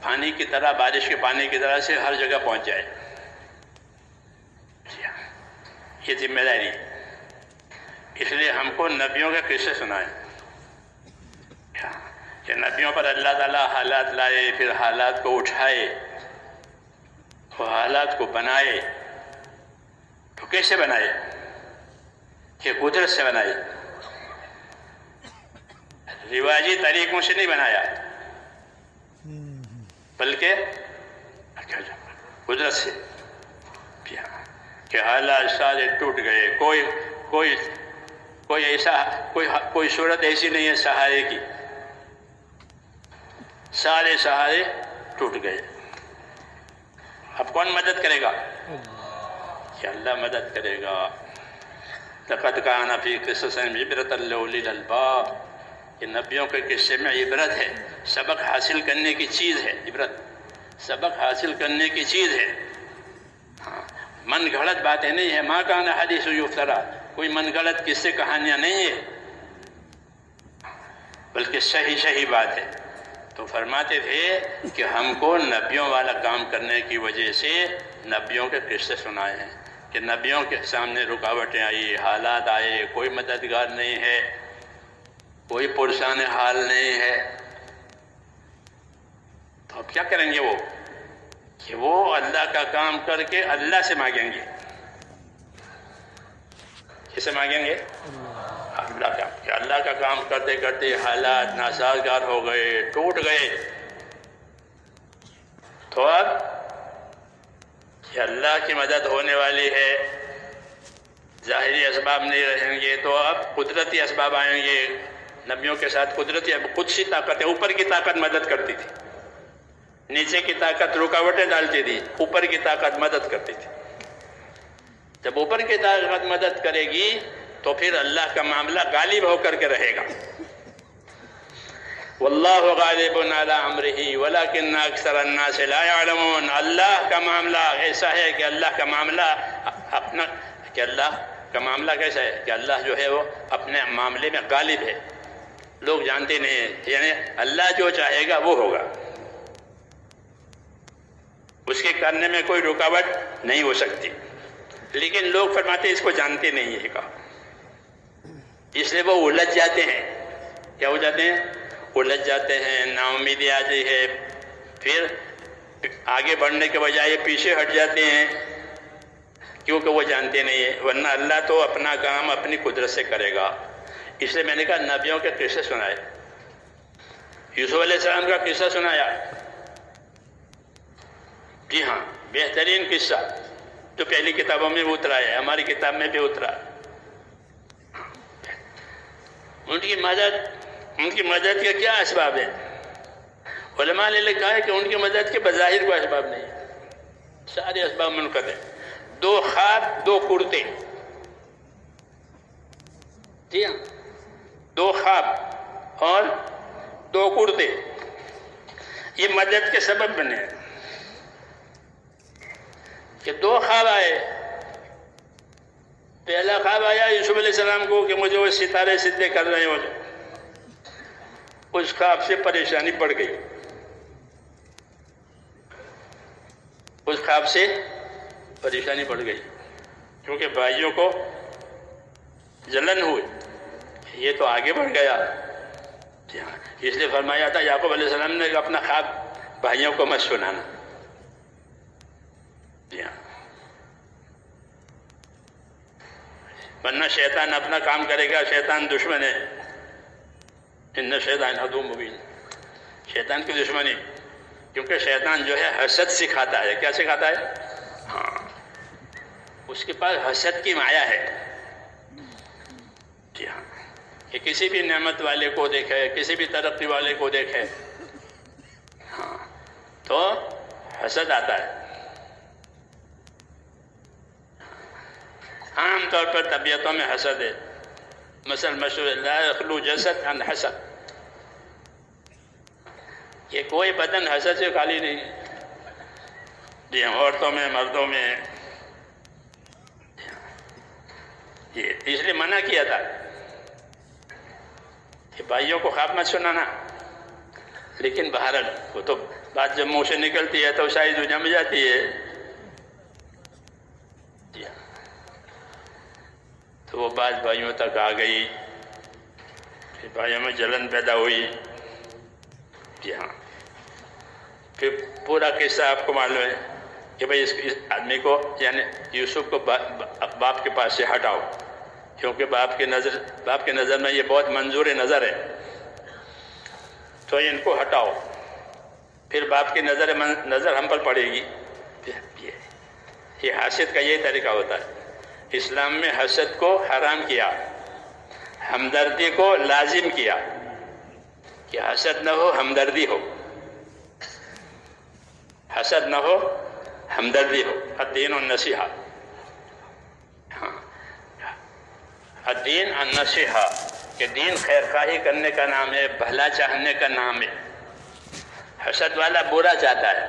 [SPEAKER 1] پانی کی طرح، بارش کے پانی کی طرح سے ہر جگہ پہنچ جائے. یہ ذمہ داری. اس لیے ہم کو نبیوں کے قصے سنائیں کہ نبیوں پر اللہ تعالیٰ حالات لائے، پھر حالات کو اٹھائے، وہ حالات کو بنائے. تو کیسے بنائے؟ کہ قدرت سے بنائے، رواجی طریقوں سے نہیں بنایا، بلکہ قدرت سے. کہ حالات سارے ٹوٹ گئے. کوئی صورت ایسی نہیں ہے سہارے کی، سارے سہارے ٹوٹ گئے. اب کون مدد کرے گا؟ کہ اللہ مدد کرے گا. لقد کان فی قصصہم عبرۃ لأولی الالباب. یہ نبیوں کے قصے میں عبرت ہے، سبق حاصل کرنے کی چیز ہے. عبرت سبق حاصل کرنے کی چیز ہے. من گھڑت باتیں نہیں ہیں. ما کان حدیث یفترا، کوئی من گھڑت قصے کہانیاں نہیں ہے، بلکہ صحیح بات ہے. تو فرماتے تھے کہ ہم کو نبیوں والا کام کرنے کی وجہ سے نبیوں کے قصے سنائے ہیں کہ نبیوں کے سامنے رکاوٹیں آئی، حالات آئے، کوئی مددگار نہیں ہے، کوئی پرسان حال نہیں ہے. تو اب کیا کریں گے وہ؟ کہ وہ اللہ کا کام کر کے اللہ سے مانگیں گے. کسے مانگیں گے؟ اللہ کا. کہ اللہ کا کام کرتے کرتے حالات ناسازگار ہو گئے، ٹوٹ گئے، تو اب کہ اللہ کی مدد ہونے والی ہے، ظاہری اسباب نہیں رہیں گے، تو اب قدرتی اسباب آئیں گے. نبیوں کے ساتھ قدرتی قدسی طاقت ہے. اوپر کی طاقت مدد کرتی تھی، نیچے کی طاقت رکاوٹیں ڈالتی تھی، اوپر کی طاقت مدد کرتی تھی. جب اوپر کی طاقت مدد کرے گی تو پھر اللہ کا معاملہ غالب ہو کر کے رہے گا. واللہ غالب علی امرہ ولکن اکثر الناس لا یعلمون. اللہ کا معاملہ ایسا ہے کہ اللہ کا معاملہ اپنا، کہ اللہ کا معاملہ کیسا ہے کہ اللہ جو ہے وہ اپنے معاملے میں غالب ہے. لوگ جانتے نہیں ہیں، یعنی اللہ جو چاہے گا وہ ہوگا، اس کے کرنے میں کوئی رکاوٹ نہیں ہو سکتی. لیکن لوگ فرماتے اس کو جانتے نہیں ہے کہا، اس لیے وہ الجھ جاتے ہیں. کیا ہو جاتے ہیں؟ الجھ جاتے ہیں، نا امیدی آ جاتی ہے، پھر آگے بڑھنے کے بجائے پیچھے ہٹ جاتے ہیں کیونکہ وہ جانتے نہیں ہیں. ورنہ اللہ تو اپنا کام اپنی قدرت سے کرے گا. اس لیے میں نے کہا نبیوں کے قصے سنائے. یوسف علیہ السلام کا قصہ سنایا. جی ہاں، بہترین قصہ جو پہلی کتابوں میں بھی اترا ہے، ہماری کتاب میں بھی اترا. ان کی مدد کے کیا اسباب ہیں؟ علماء نے لکھا ہے کہ ان کی مدد کے بظاہر کوئی اسباب نہیں، سارے اسباب منقطع ہیں. 2 خواب 2 کرتے. جی ہاں، 2 خواب اور 2 کرتے یہ مدد کے سبب بنے کہ 2 خواب آئے. پہلا خواب آیا یوسف علیہ السلام کو کہ مجھے وہ ستارے سجدے کر رہے ہو. اس خواب سے پریشانی پڑ گئی، اس خواب سے پریشانی پڑ گئی کیونکہ بھائیوں کو جلن ہوئی، یہ تو آگے بڑھ گیا. اس لیے فرمایا تھا یعقوب علیہ السلام نے کہ اپنا خواب بھائیوں کو مت سنانا. ورنہ شیطان اپنا کام کرے گا. شیطان دشمن ہے. ان شیطان عدو مبین. شیطان کی دشمنی، کیونکہ شیطان جو ہے حسد سکھاتا ہے. کیا سکھاتا ہے؟ ہاں، اس کے پاس حسد کی مایا ہے. جی ہاں، کہ کسی بھی نعمت والے کو دیکھے، کسی بھی ترقی والے کو دیکھے، ہاں تو حسد آتا ہے. عام طور پر طبیعتوں میں حسد ہے. مثلا مشہور لا یخلو جسد عن حسد، کہ کوئی بدن حسد سے خالی نہیں. جی ہاں، عورتوں میں، مردوں میں. اس لیے منع کیا تھا کہ بھائیوں کو خواب مت سنانا. لیکن بہرحال وہ تو بات جب منہ سے نکلتی ہے تو شاید وہ جم جاتی ہے. تو وہ بات بھائیوں تک آ گئی، پھر بھائیوں میں جلن پیدا ہوئی. جی ہاں، پھر پورا قصہ آپ کو معلوم ہے کہ بھائی اس آدمی کو، یعنی یوسف کو باپ کے پاس سے ہٹاؤ، کیونکہ باپ کے نظر میں یہ بہت منظور نظر ہے، تو ان کو ہٹاؤ. پھر باپ کی نظر ہم پر پڑے گی. یہ حسد کا یہی طریقہ ہوتا ہے. اسلام میں حسد کو حرام کیا، ہمدردی کو لازم کیا، کہ حسد نہ ہو ہمدردی ہو. حسد نہ ہو ہمدردی ہو. الدین النصیحہ. ہاں، الدین النصیحہ، کہ دین خیر خواہی کرنے کا نام ہے، بھلا چاہنے کا نام ہے. حسد والا برا چاہتا ہے.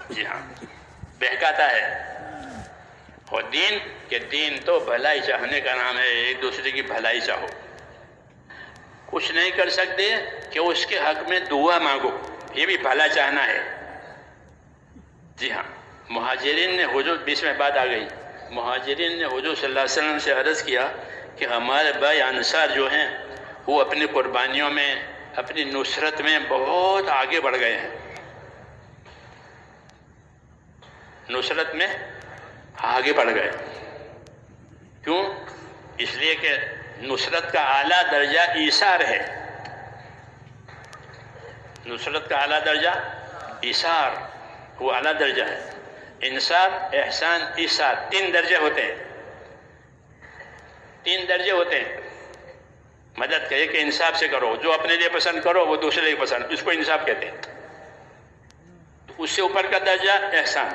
[SPEAKER 1] جی ہاں، بہکاتا ہے. اور دین تو بھلائی چاہنے کا نام ہے. ایک دوسرے کی بھلائی چاہو. کچھ نہیں کر سکتے کہ اس کے حق میں دعا مانگو، یہ بھی بھلا چاہنا ہے. جی ہاں، مہاجرین نے حضور، بیچ میں بات آ گئی، مہاجرین نے حضور صلی اللہ علیہ وسلم سے عرض کیا کہ ہمارے بھائی انصار جو ہیں وہ اپنی قربانیوں میں، اپنی نصرت میں بہت آگے بڑھ گئے ہیں. نصرت میں آگے بڑھ گئے. کیوں؟ اس لیے کہ نصرت کا اعلیٰ درجہ ایثار ہے. نصرت کا اعلیٰ درجہ ایثار، وہ اعلیٰ درجہ ہے. انصار، احسان، ایثار، 3 درجے ہوتے ہیں. 3 درجے ہوتے ہیں مدد کا. کہ انصاف سے کرو، جو اپنے لیے پسند کرو وہ دوسرے لیے پسند، اس کو انصاف کہتے ہیں. اس سے اوپر کا درجہ احسان،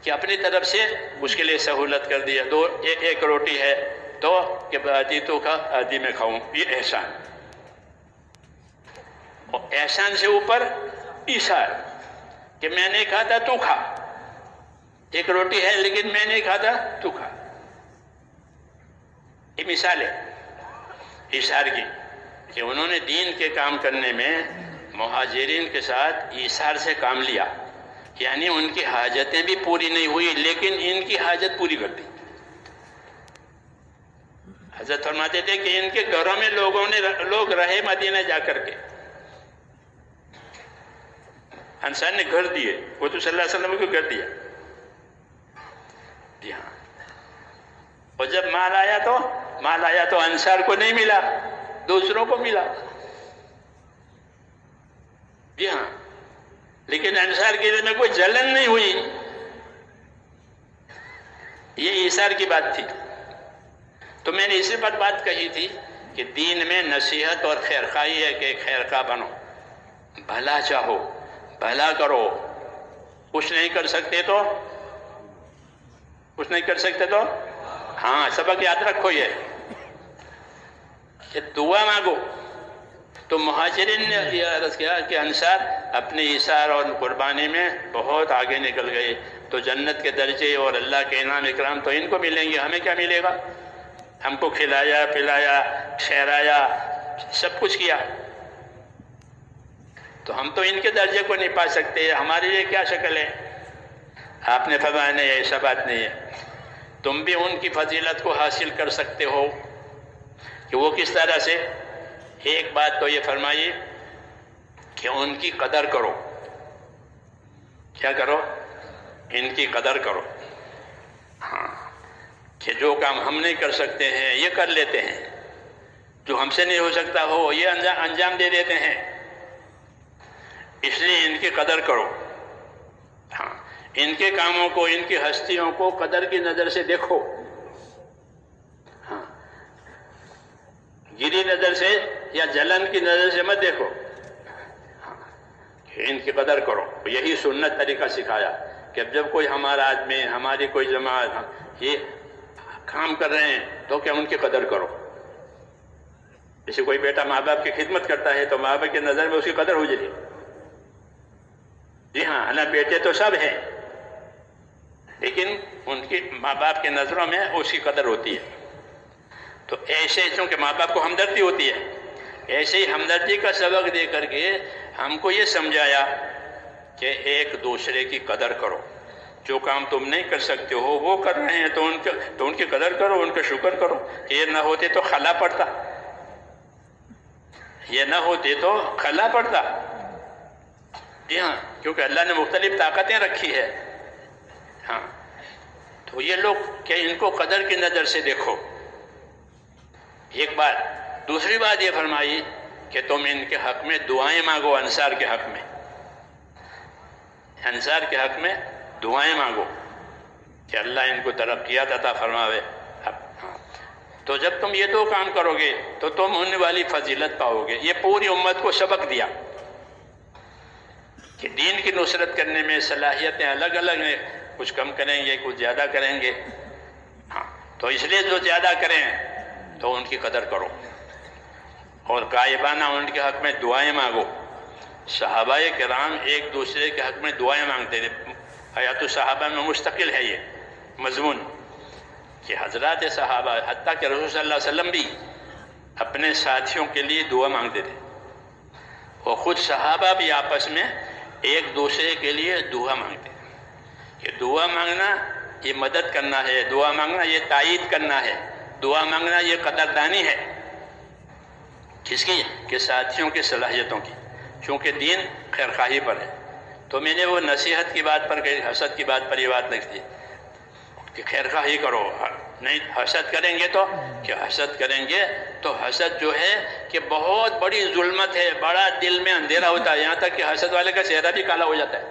[SPEAKER 1] کہ اپنی طرف سے اس کے لیے سہولت کر دیا. ایک روٹی ہے تو کہ آدھی تو کھا آدھی میں کھاؤں، یہ احسان. اور احسان سے اوپر ایثار، کہ میں نہیں کھاتا تو کھا. ایک روٹی ہے لیکن میں نہیں کھاتا تو کھا. یہ مثال ہے ایثار کی، کہ انہوں نے دین کے کام کرنے میں مہاجرین کے ساتھ ایثار سے کام لیا. یعنی ان کی حاجتیں بھی پوری نہیں ہوئی لیکن ان کی حاجت پوری کر دی. حضرت فرماتے تھے کہ ان کے گھروں میں لوگ رہے مدینہ جا کر کے. انصار نے گھر دیے، وہ تو صلی اللہ علیہ وسلم کو گھر دیا. جی ہاں. اور جب مال آیا تو انصار کو نہیں ملا، دوسروں کو ملا. جی ہاں. لیکن انصار کے دل میں کوئی جلن نہیں ہوئی. یہ ایثار کی بات تھی. تو میں نے اسی پر بات کہی تھی کہ دین میں نصیحت اور خیرخواہی ہے کہ خیرخواہ بنو، بھلا چاہو، بھلا کرو. کچھ نہیں کر سکتے تو ہاں سبق یاد رکھو یہ کہ دعا مانگو. تو مہاجرین نے یہ عرض کیا کہ انصار اپنے ایثار اور قربانی میں بہت آگے نکل گئے. تو جنت کے درجے اور اللہ کے انعام اکرام تو ان کو ملیں گے، ہمیں کیا ملے گا؟ ہم کو کھلایا پلایا ٹھہرایا سب کچھ کیا، تو ہم تو ان کے درجے کو نہیں پا سکتے. ہمارے لیے کیا شکل ہے؟ آپ نے فرمایا نہیں، ایسا بات نہیں ہے. تم بھی ان کی فضیلت کو حاصل کر سکتے ہو. کہ وہ کس طرح سے؟ ایک بات تو یہ فرمائیے کہ ان کی قدر کرو. کیا کرو؟ ان کی قدر کرو. ہاں، کہ جو کام ہم نہیں کر سکتے ہیں یہ کر لیتے ہیں، جو ہم سے نہیں ہو سکتا ہو یہ انجام دے دیتے ہیں. اس لیے ان کی قدر کرو. ہاں، ان کے کاموں کو، ان کی ہستیوں کو قدر کی نظر سے دیکھو. ہاں، گری نظر سے یا جلن کی نظر سے مت دیکھو. ہاں، ان کی قدر کرو. یہی سنت طریقہ سکھایا کہ جب کوئی ہمارا آدمی، ہماری کوئی جماعت یہ کام کر رہے ہیں تو کیا ان کی قدر کرو. جیسے کوئی بیٹا ماں باپ کی خدمت کرتا ہے تو ماں باپ کی نظر میں اس کی قدر ہو جاتی. جی ہاں، نا بیٹے تو سب ہیں لیکن ان کی ماں باپ کی نظروں میں اس کی قدر ہوتی ہے. تو ایسے چونکہ ماں باپ کو ہمدردی ہوتی ہے، ایسے ہی ہمدردی کا سبق دے کر کے ہم کو یہ سمجھایا کہ ایک دوسرے کی قدر کرو. جو کام تم نہیں کر سکتے ہو وہ کر رہے ہیں تو ان کی قدر کرو، ان کا شکر کرو. یہ نہ ہوتے تو خلا پڑتا، جی ہاں، کیونکہ اللہ نے مختلف طاقتیں رکھی ہے. ہاں، تو یہ لوگ کہ ان کو قدر کی نظر سے دیکھو. ایک بات. دوسری بات یہ فرمائی کہ تم ان کے حق میں دعائیں مانگو. انصار کے حق میں دعائیں مانگو کہ اللہ ان کو ترقیات عطا فرماوے. تو جب تم یہ 2 کام کرو گے تو تم ہونے والی فضیلت پاؤ گے. یہ پوری امت کو سبق دیا کہ دین کی نصرت کرنے میں صلاحیتیں الگ الگ ہیں. کچھ کم کریں گے، کچھ زیادہ کریں گے. ہاں، تو اس لیے جو زیادہ کریں تو ان کی قدر کرو اور غائبانہ ان کے حق میں دعائیں مانگو. صحابہ کرام ایک دوسرے کے حق میں دعائیں مانگتے تھے. حیات الصحابہ میں مستقل ہے یہ مضمون کہ حضرات صحابہ، حتیٰ کہ رسول صلی اللہ علیہ وسلم بھی اپنے ساتھیوں کے لیے دعا مانگتے تھے. اور خود صحابہ بھی آپس میں ایک دوسرے کے لیے دعا مانگتے ہیں. کہ دعا مانگنا یہ مدد کرنا ہے، دعا مانگنا یہ تائید کرنا ہے، دعا مانگنا یہ قدردانی ہے. کس کی؟ کہ ساتھیوں کی صلاحیتوں کی. چونکہ دین خیرخواہی پر ہے تو میں نے وہ نصیحت کی بات پر کہی، حسد کی بات پر یہ بات لکھ دی کہ خیر خواہی کرو، نہیں حسد کریں گے تو کہ حسد کریں گے تو حسد جو ہے کہ بہت بڑی ظلمت ہے، بڑا دل میں اندھیرا ہوتا ہے، یہاں تک کہ حسد والے کا چہرہ بھی کالا ہو جاتا ہے۔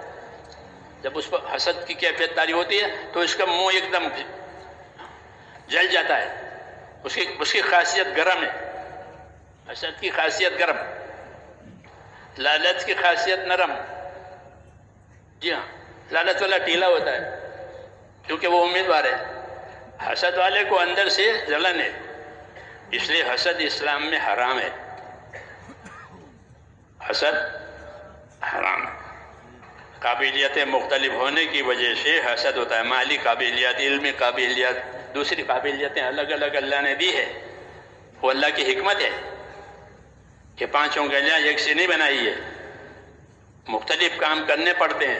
[SPEAKER 1] جب اس پر حسد کی کیفیت طاری ہوتی ہے تو اس کا منہ ایک دم جل جاتا ہے، اس کی خاصیت گرم ہے، حسد کی خاصیت گرم، لالچ کی خاصیت نرم۔ جی ہاں، لالچ والا ٹھیلا ہوتا ہے کیونکہ وہ امیدوار ہے، حسد والے کو اندر سے جلن ہے، اس لیے حسد اسلام میں حرام ہے، حسد حرام ہے۔ قابلیتیں مختلف ہونے کی وجہ سے حسد ہوتا ہے، مالی قابلیت، علمی قابلیت، دوسری قابلیتیں الگ الگ اللہ نے دی ہے، وہ اللہ کی حکمت ہے کہ 5 انگلیاں ایک سے نہیں بنائی ہے، مختلف کام کرنے پڑتے ہیں،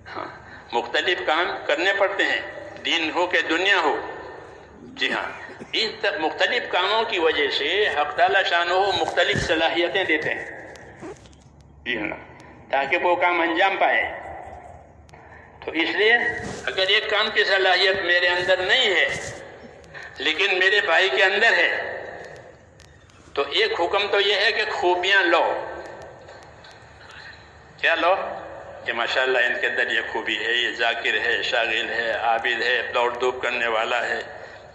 [SPEAKER 1] ہاں مختلف کام کرنے پڑتے ہیں، دین ہو کہ دنیا ہو۔ جی ہاں، ان مختلف کاموں کی وجہ سے حق تعالی شانہ مختلف صلاحیتیں دیتے ہیں، جی ہاں، تاکہ وہ کام انجام پائے۔ تو اس لیے اگر ایک کام کی صلاحیت میرے اندر نہیں ہے لیکن میرے بھائی کے اندر ہے تو ایک حکم تو یہ ہے کہ خوبیاں لو۔ کیا لو؟ کہ ماشاءاللہ ان کے اندر یہ خوبی ہے، یہ ذاکر ہے، شاغل ہے، عابد ہے، دوڑ دھوپ کرنے والا ہے،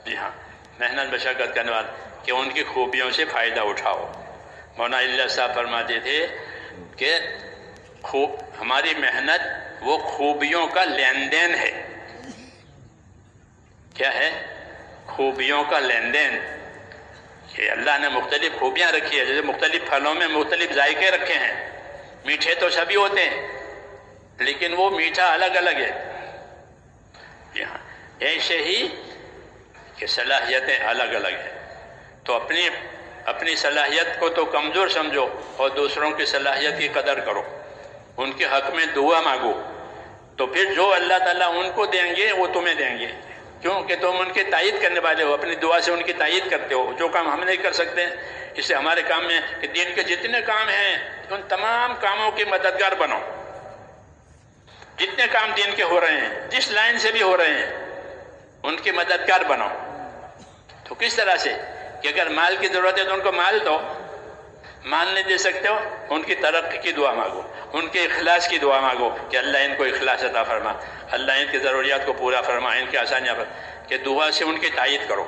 [SPEAKER 1] جی ہاں محنت مشقت کرنے والا، کہ ان کی خوبیوں سے فائدہ اٹھاؤ۔ مولانا اللہ صاحب فرماتے تھے کہ ہماری محنت وہ خوبیوں کا لین دین ہے۔ کیا ہے؟ خوبیوں کا لین دین، کہ اللہ نے مختلف خوبیاں رکھی ہے، جیسے مختلف پھلوں میں مختلف ذائقے رکھے ہیں، میٹھے تو سبھی ہوتے ہیں لیکن وہ میٹھا الگ الگ ہے، جی ہاں ایسے ہی کہ صلاحیتیں الگ الگ ہیں۔ تو اپنی صلاحیت کو تو کمزور سمجھو اور دوسروں کی صلاحیت کی قدر کرو، ان کے حق میں دعا مانگو، تو پھر جو اللہ تعالیٰ ان کو دیں گے وہ تمہیں دیں گے، کیونکہ تم ان کی تائید کرنے والے ہو، اپنی دعا سے ان کی تائید کرتے ہو۔ جو کام ہم نہیں کر سکتے اس سے ہمارے کام میں کہ دین کے جتنے کام ہیں ان تمام کاموں کے مددگار بنو، جتنے کام دین کے ہو رہے ہیں جس لائن سے بھی ہو رہے ہیں ان کی مددگار بنو۔ تو کس طرح سے کہ اگر مال کی ضرورت ہے تو ان کو مال دو، مال نہیں دے سکتے ہو ان کی ترقی کی دعا مانگو، ان کے اخلاص کی دعا مانگو کہ اللہ ان کو اخلاص عطا فرما، اللہ ان کی ضروریات کو پورا فرما، ان کی آسانیاں فرما، کہ دعا سے ان کی تائید کرو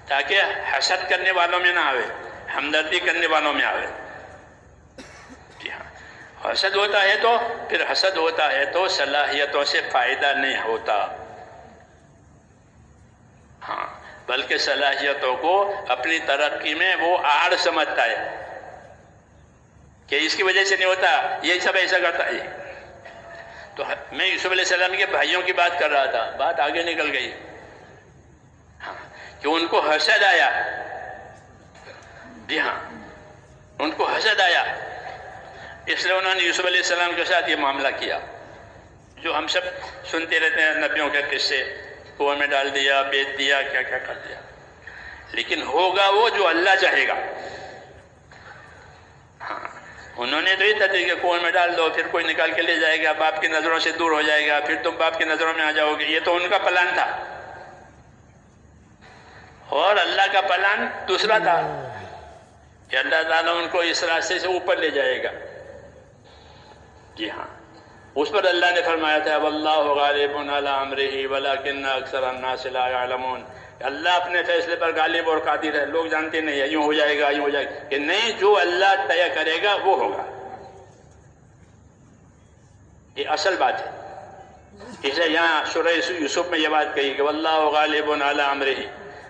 [SPEAKER 1] تاکہ حسد کرنے والوں میں نہ آوے، ہمدردی کرنے والوں میں آوے۔ جی ہاں، حسد ہوتا ہے تو پھر حسد ہوتا ہے تو صلاحیتوں سے فائدہ نہیں ہوتا، ہاں بلکہ صلاحیتوں کو اپنی ترقی میں وہ آڑ سمجھتا ہے کہ اس کی وجہ سے نہیں ہوتا، یہ سب ایسا کرتا ہے۔ تو میں یوسف علیہ السلام کے بھائیوں کی بات کر رہا تھا، بات آگے نکل گئی، ہاں کہ ان کو حسد آیا، جی ہاں ان کو حسد آیا، اس لیے انہوں نے یوسف علیہ السلام کے ساتھ یہ معاملہ کیا جو ہم سب سنتے رہتے ہیں، نبیوں کے قصے، کنویں میں ڈال دیا، بیچ دیا، کیا کیا کر دیا، لیکن ہوگا وہ جو اللہ چاہے گا۔ ہاں انہوں نے تو یہ تھا کہ کنویں میں ڈال دو، پھر کوئی نکال کے لے جائے گا، باپ کی نظروں سے دور ہو جائے گا، پھر تم باپ کی نظروں میں آ جاؤ گے، یہ تو ان کا پلان تھا، اور اللہ کا پلان دوسرا تھا کہ اللہ تعالیٰ ان کو اس راستے سے اوپر لے جائے گا۔ جی ہاں، اس پر اللہ نے فرمایا تھا واللہ غالب علی امرہ ولکن اکثر الناس لا یعلمون، اللہ اپنے فیصلے پر غالب اور قادر ہے، لوگ جانتے نہیں ہیں، یوں ہو جائے گا، یوں ہو جائے گا، کہ نہیں، جو اللہ طے کرے گا وہ ہوگا، یہ اصل بات ہے۔ اس لیے یہاں سورہ یوسف میں یہ بات کہی کہ واللہ غالب علی امرہ،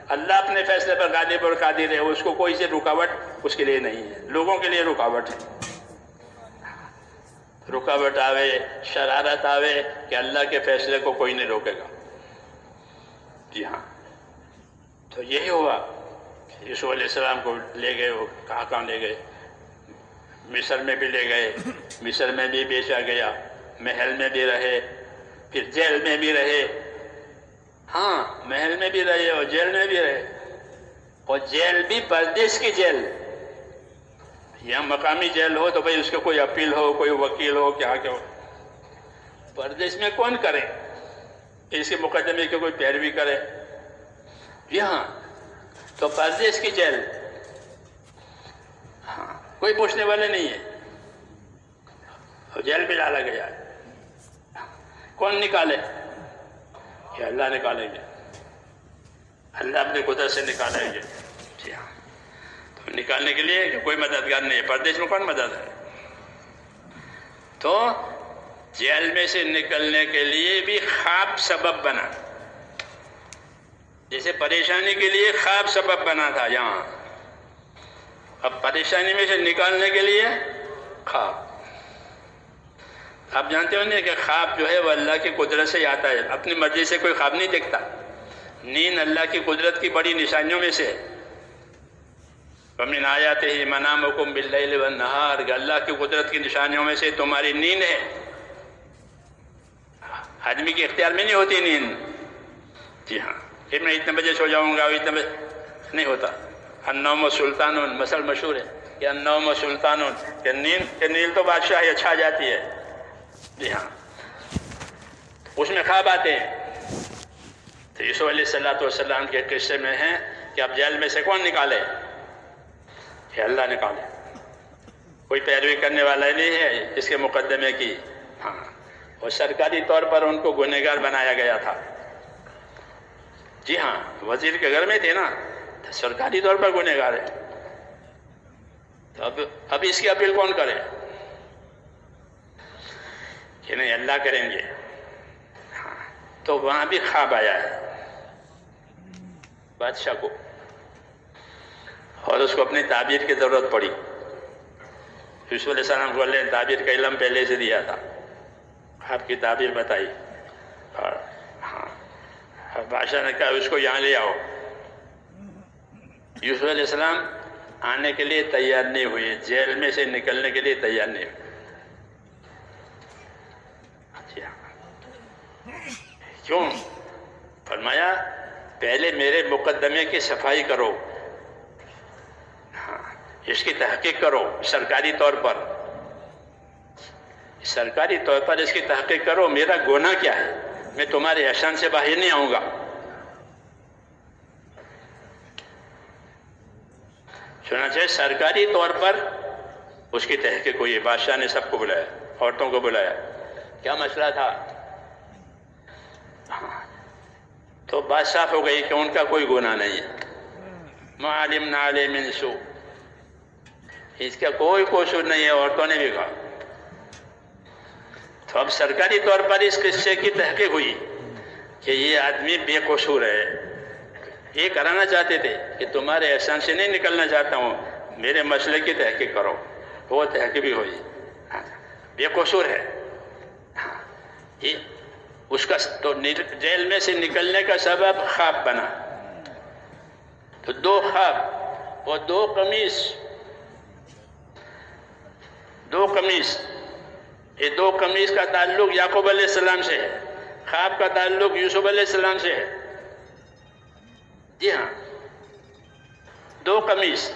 [SPEAKER 1] اللہ اپنے فیصلے پر غالب اور قادر ہے، اس کو کوئی سے رکاوٹ اس کے لیے نہیں ہے، لوگوں کے لیے رکاوٹ ہے، رکاوٹ آوے، شرارت آوے کہ اللہ کے فیصلے کو کوئی نہیں روکے گا۔ جی ہاں، تو یہی ہوا، یوسف علیہ السلام کو لے گئے، وہ کہاں لے گئے، مصر میں بھی لے گئے، مصر میں بھی بیچا گیا، محل میں بھی رہے، پھر جیل میں بھی رہے، ہاں محل میں بھی رہے اور جیل میں بھی رہے، اور جیل بھی پردیس کی جیل، یہاں مقامی جیل ہو تو بھائی اس کے کوئی اپیل ہو، کوئی وکیل ہو، کیا ہو۔ پردیش میں کون کرے اس کے مقدمے کی کوئی پیروی کرے؟ یہاں تو پردیش کی جیل، ہاں کوئی پوچھنے والے نہیں ہے، جیل میں ڈالا گیا ہے۔ کون نکالے؟ کہ اللہ نکالیں گے، اللہ اپنے قدرت سے نکالیں گے۔ جی ہاں، تو نکالنے کے لیے کوئی مددگار نہیں ہے۔ پردیش میں کون مدد ہے؟ تو جیل میں سے نکلنے کے لیے بھی خواب سبب بنا، جیسے پریشانی کے لیے خواب سبب بنا تھا یہاں، اب پریشانی میں سے نکالنے کے لیے خواب۔ آپ جانتے ہو نا کہ خواب جو ہے وہ اللہ کی قدرت سے آتا ہے، اپنی مرضی سے کوئی خواب نہیں دیکھتا۔ نیند اللہ کی قدرت کی بڑی نشانیوں میں سے وَمِنْ آیَاتِهِ مَنَامُكُمْ بِاللَّيْلِ وَالنَّهَارِ، کہ اللہ کی قدرت کی نشانیوں میں سے تمہاری نیند ہے۔ آدمی کے اختیار میں نہیں ہوتی نیند۔ جی ہاں، کہ میں اتنے بجے سو جاؤں گا، اتنے بجے نہیں ہوتا۔ النوم سلطان، مثل مشہور ہے کہ النوم سلطان، کہ نیند تو بادشاہ ہے، چھا جاتی ہے۔ جی ہاں، اس میں خواب آتے ہیں۔ تو یوسف علیہ السلام کے قصے میں ہیں کہ اب جیل میں سے کون نکالے؟ کہ اللہ نکالے، کوئی پیروی کرنے والا نہیں ہے اس کے مقدمے کی۔ ہاں، اور سرکاری طور پر ان کو گنہگار بنایا گیا تھا۔ جی ہاں، وزیر کے گھر میں تھے نا، تو سرکاری طور پر گنہگار ہے۔ تو اب اس کی اپیل کون کرے؟ کہ نہیں اللہ کریں گے۔ ہاں، تو وہاں بھی خواب آیا ہے بادشاہ کو، اور اس کو اپنی تعبیر کی ضرورت پڑی۔ یوسف علیہ السلام کو اللہ نے تعبیر کا علم پہلے سے دیا تھا، آپ کی تعبیر بتائی، اور ہاں بادشاہ نے کہا اس کو یہاں لے آؤ۔ یوسف علیہ السلام آنے کے لیے تیار نہیں ہوئے، جیل میں سے نکلنے کے لیے تیار نہیں ہوئے۔ کیوں؟ فرمایا پہلے میرے مقدمے کی صفائی کرو، ہاں اس کی تحقیق کرو، سرکاری طور پر اس کی تحقیق کرو، میرا گناہ کیا ہے، میں تمہارے احسان سے باہر نہیں آؤں گا۔ چنانچہ سرکاری طور پر اس کی تحقیق ہوئی، بادشاہ نے سب کو بلایا، عورتوں کو بلایا، کیا مسئلہ تھا؟ تو بات صاف ہو گئی کہ ان کا کوئی گناہ نہیں ہے۔ مَا عَلِمْنَا عَلَيْهِ مِن سُوءٍ، اس کا کوئی قصور نہیں ہے، عورتوں نے بھی کہا۔ تو اب سرکاری طور پر اس قصے کی تحقیق ہوئی کہ یہ آدمی بے قصور ہے۔ یہ کرانا چاہتے تھے کہ تمہارے احسان سے نہیں نکلنا چاہتا ہوں، میرے مسئلے کی تحقیق کرو۔ وہ تحقیق بھی ہوئی، بے قصور ہے۔ یہ اس کا تو جیل میں سے نکلنے کا سبب خواب بنا۔ تو دو خواب اور دو قمیص، یہ دو قمیص کا تعلق یعقوب علیہ السلام سے ہے، خواب کا تعلق یوسف علیہ السلام سے ہے۔ جی ہاں، دو قمیص۔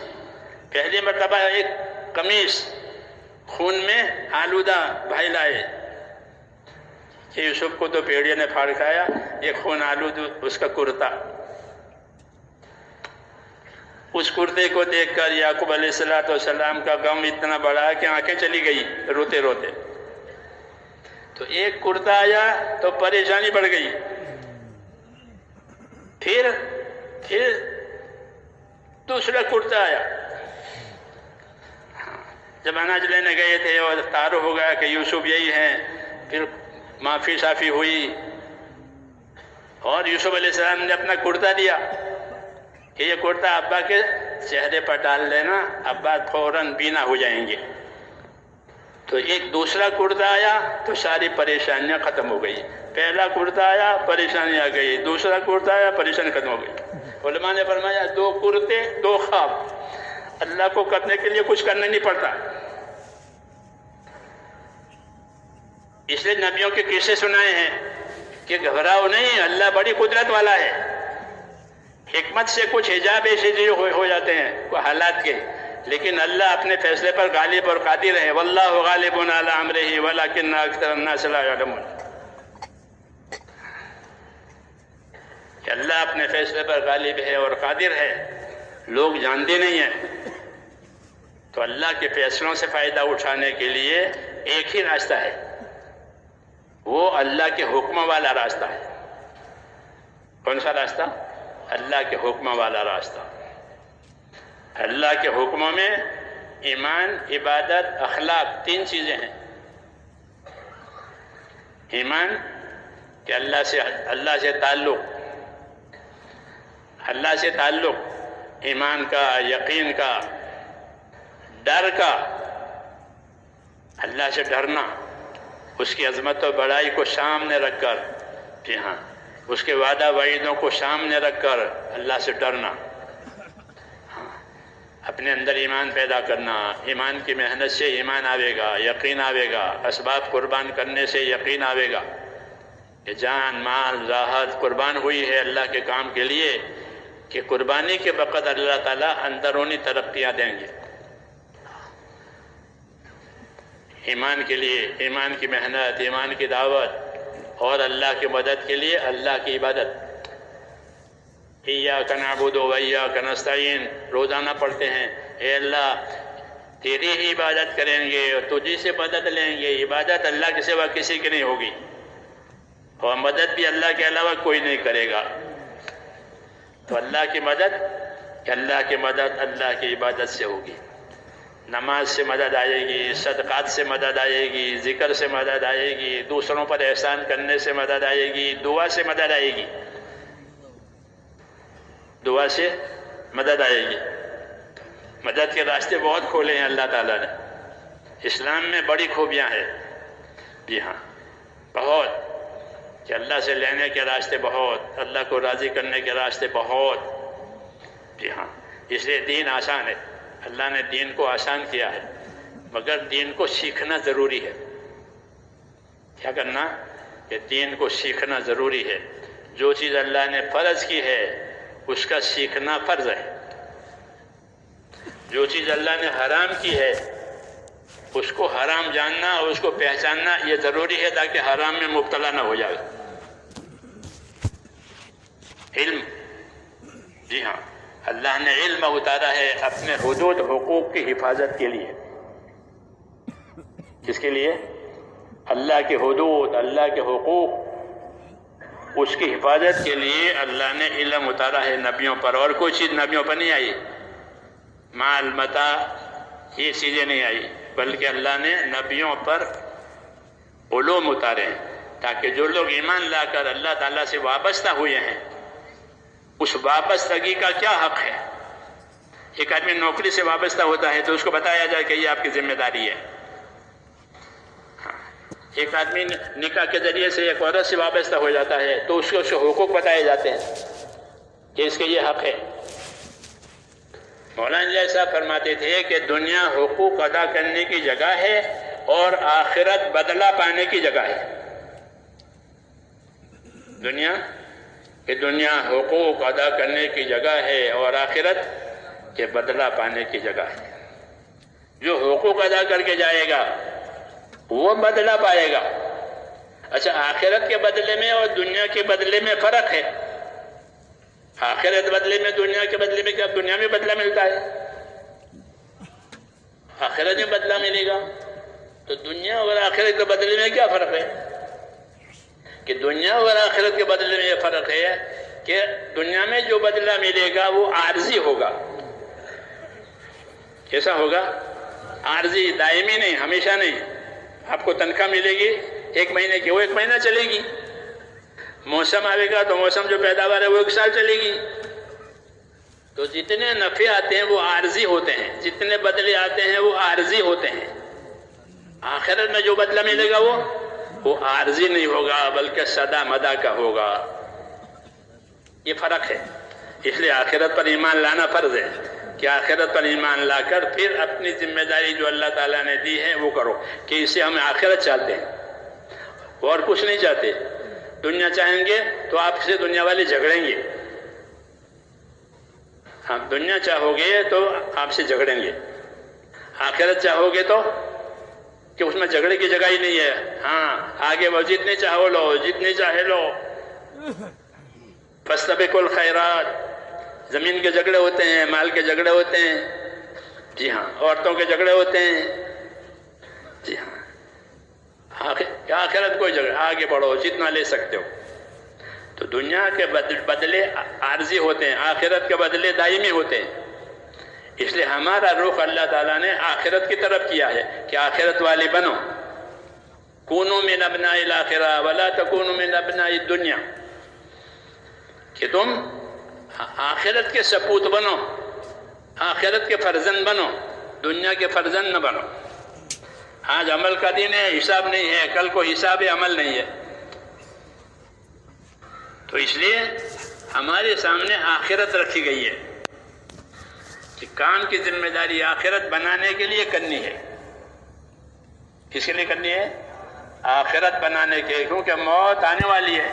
[SPEAKER 1] پہلی مرتبہ ایک قمیص خون میں آلودہ بھائی لائے کہ یوسف کو تو پیڑیا نے پھاڑ کھایا، یہ خون آلود اس کا کرتا۔ اس کرتے کو دیکھ کر یعقوب علیہ السلام کا غم اتنا بڑا کہ آنکھیں چلی گئی روتے روتے۔ تو ایک کرتا آیا تو پریشانی بڑھ گئی، پھر دوسرا کرتا آیا۔ جب اناج لینے گئے تھے اور تعارف ہو گیا کہ یوسف یہی ہیں، پھر معافی صافی ہوئی، اور یوسف علیہ السلام نے اپنا کرتا دیا کہ یہ کرتا ابا کے چہرے پر ڈال لینا، ابا فوراً بینا ہو جائیں گے۔ تو ایک دوسرا کرتا آیا تو ساری پریشانیاں ختم ہو گئی۔ پہلا کرتا آیا، پریشانی آ گئی، دوسرا کرتا آیا، پریشانی ختم ہو گئی۔ علماء نے فرمایا دو کرتے دو خواب، اللہ کو کرنے کے لیے کچھ کرنا نہیں پڑتا۔ اس لیے نبیوں کے قصے سنائے ہیں کہ گھبراؤ نہیں، اللہ بڑی قدرت والا ہے۔ حکمت سے کچھ حجاب ایسے ہو جاتے ہیں کوئی حالات کے لیکن اللہ اپنے فیصلے پر غالب اور قادر ہے. واللہ غالب علی امرہ ولکن اکثر الناس لا یعلمون. کہ اللہ اپنے فیصلے پر غالب ہے اور قادر ہے، لوگ جانتے نہیں ہیں. تو اللہ کے فیصلوں سے فائدہ اٹھانے کے لیے ایک ہی راستہ ہے، وہ اللہ کے حکم والا راستہ ہے. کون سا راستہ؟ اللہ کے حکم والا راستہ. اللہ کے حکموں میں ایمان، عبادت، اخلاق، 3 چیزیں ہیں. ایمان کہ اللہ سے تعلق، ایمان کا، یقین کا، ڈر کا، اللہ سے ڈرنا، اس کی عظمت و بڑائی کو سامنے رکھ کر، جی ہاں، اس کے وعدہ وعیدوں کو سامنے رکھ کر اللہ سے ڈرنا. اپنے اندر ایمان پیدا کرنا. ایمان کی محنت سے ایمان آئے گا، یقین آئے گا. اسباب قربان کرنے سے یقین آئے گا کہ جان، مال، راحت قربان ہوئی ہے اللہ کے کام کے لیے، کہ قربانی کے وقت اللہ تعالیٰ اندرونی ترقیاں دیں گے. ایمان کے لیے ایمان کی محنت، ایمان کی دعوت، اور اللہ کی مدد کے لیے اللہ کی عبادت. ایاک نعبد و ایاک نستعین روزانہ پڑھتے ہیں، اے اللہ تیری ہی عبادت کریں گے اور تجھی سے مدد لیں گے. عبادت اللہ کے سوا کسی کی نہیں ہوگی، اور مدد بھی اللہ کے علاوہ کوئی نہیں کرے گا. تو اللہ کی مدد اللہ کی عبادت سے ہوگی. نماز سے مدد آئے گی، صدقات سے مدد آئے گی، ذکر سے مدد آئے گی، دوسروں پر احسان کرنے سے مدد آئے گی، دعا سے مدد آئے گی. دعا سے مدد آئے گی. مدد کے راستے بہت کھولے ہیں اللہ تعالیٰ نے. اسلام میں بڑی خوبیاں ہیں، جی ہاں، بہت. کہ اللہ سے لینے کے راستے بہت، اللہ کو راضی کرنے کے راستے بہت، جی ہاں. اس لیے دین آسان ہے. اللہ نے دین کو آسان کیا ہے، مگر دین کو سیکھنا ضروری ہے. کیا کرنا؟ کہ دین کو سیکھنا ضروری ہے. جو چیز اللہ نے فرض کی ہے اس کا سیکھنا فرض ہے. جو چیز اللہ نے حرام کی ہے اس کو حرام جاننا اور اس کو پہچاننا یہ ضروری ہے، تاکہ حرام میں مبتلا نہ ہو جائے. علم، جی ہاں، اللہ نے علم اتارا ہے اپنے حدود، حقوق کی حفاظت کے لیے. کس کے لیے؟ اللہ کے حدود، اللہ کے حقوق، اس کی حفاظت کے لیے اللہ نے علم اتارا ہے نبیوں پر. اور کوئی چیز نبیوں پر نہیں آئی. مال، متاع، یہ چیزیں نہیں آئی، بلکہ اللہ نے نبیوں پر علوم اتارے ہیں، تاکہ جو لوگ ایمان لا کر اللہ تعالیٰ سے وابستہ ہوئے ہیں، اس وابستگی کا کیا حق ہے. ایک آدمی نوکری سے وابستہ ہوتا ہے تو اس کو بتایا جائے کہ یہ آپ کی ذمہ داری ہے. ایک آدمی نکاح کے ذریعے سے ایک عورت سے وابستہ ہو جاتا ہے تو اس کے حقوق بتائے جاتے ہیں کہ اس کے یہ حق ہے. مولانا صاحب فرماتے تھے کہ دنیا حقوق ادا کرنے کی جگہ ہے اور آخرت بدلہ پانے کی جگہ ہے. دنیا حقوق ادا کرنے کی جگہ ہے اور آخرت کے بدلہ پانے کی جگہ ہے. جو حقوق ادا کر کے جائے گا وہ بدلہ پائے گا. اچھا، آخرت کے بدلے میں اور دنیا کے بدلے میں فرق ہے. آخرت بدلے میں، دنیا کے بدلے میں کیا؟ دنیا میں بدلہ ملتا ہے، آخرت میں بدلہ ملے گا. تو دنیا اور آخرت کے بدلے میں کیا فرق ہے؟ کہ دنیا اور آخرت کے بدلے میں یہ فرق ہے کہ دنیا میں جو بدلہ ملے گا وہ عارضی ہوگا. کیسا ہوگا؟ عارضی، دائمی نہیں، ہمیشہ نہیں. آپ کو تنخواہ ملے گی 1 مہینے کی، وہ 1 مہینہ چلے گی. موسم آئے گا تو موسم جو پیداوار ہے وہ 1 سال چلے گی. تو جتنے نفع آتے ہیں وہ عارضی ہوتے ہیں، جتنے بدلے آتے ہیں وہ عارضی ہوتے ہیں. آخرت میں جو بدلہ ملے گا وہ عارضی نہیں ہوگا بلکہ سدا مدہ کا ہوگا. یہ فرق ہے. اس لیے آخرت پر ایمان لانا فرض ہے کہ آخرت پر ایمان لا کر پھر اپنی ذمہ داری جو اللہ تعالیٰ نے دی ہے وہ کرو، کہ اس سے ہم آخرت چاہتے ہیں اور کچھ نہیں چاہتے. دنیا چاہیں گے تو آپ سے دنیا والے جھگڑیں گے. ہاں، دنیا چاہو گے تو آپ سے جھگڑیں گے. آخرت چاہو گے تو کہ اس میں جھگڑے کی جگہ ہی نہیں ہے. ہاں آگے وہ جتنے چاہو لو، جتنے چاہے لو. فاستبقوا الخیرات. زمین کے جھگڑے ہوتے ہیں، مال کے جھگڑے ہوتے ہیں، جی ہاں، عورتوں کے جھگڑے ہوتے ہیں، جی ہاں. آخرت کوئی جگہ، آگے بڑھو جتنا لے سکتے ہو. تو دنیا کے بدلے عارضی ہوتے ہیں، آخرت کے بدلے دائمی ہوتے ہیں. اس لیے ہمارا رخ اللہ تعالیٰ نے آخرت کی طرف کیا ہے کہ آخرت والے بنو. کونوا من ابناء الآخرہ ولا تکونوا من ابناء الدنیا، کہ تم آخرت کے سپوت بنو، آخرت کے فرزند بنو، دنیا کے فرزند نہ بنو. آج عمل کا دن ہے، حساب نہیں ہے، کل کو حساب عمل نہیں ہے. تو اس لیے ہمارے سامنے آخرت رکھی گئی ہے کہ کام کی ذمہ داری آخرت بنانے کے لیے کرنی ہے. کس کے لیے کرنی ہے؟ آخرت بنانے کے، کیونکہ موت آنے والی ہے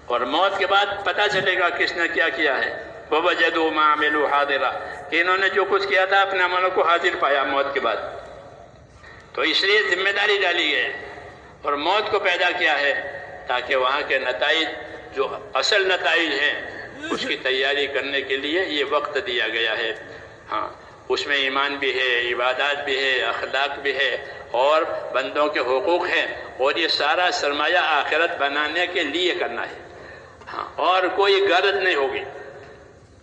[SPEAKER 1] اور موت کے بعد پتہ چلے گا کس نے کیا کیا ہے. وَوَجَدُوا مَا عَمِلُوا حَاضِرًا، کہ انہوں نے جو کچھ کیا تھا اپنے عملوں کو حاضر پایا موت کے بعد. تو اس لیے ذمہ داری ڈالی ہے اور موت کو پیدا کیا ہے تاکہ وہاں کے نتائج جو اصل نتائج ہیں اس کی تیاری کرنے کے لیے یہ وقت دیا گیا ہے. ہاں اس میں ایمان بھی ہے، عبادات بھی ہے، اخلاق بھی ہے اور بندوں کے حقوق ہیں، اور یہ سارا سرمایہ آخرت بنانے کے لیے کرنا ہے. ہاں اور کوئی غرض نہیں ہوگی.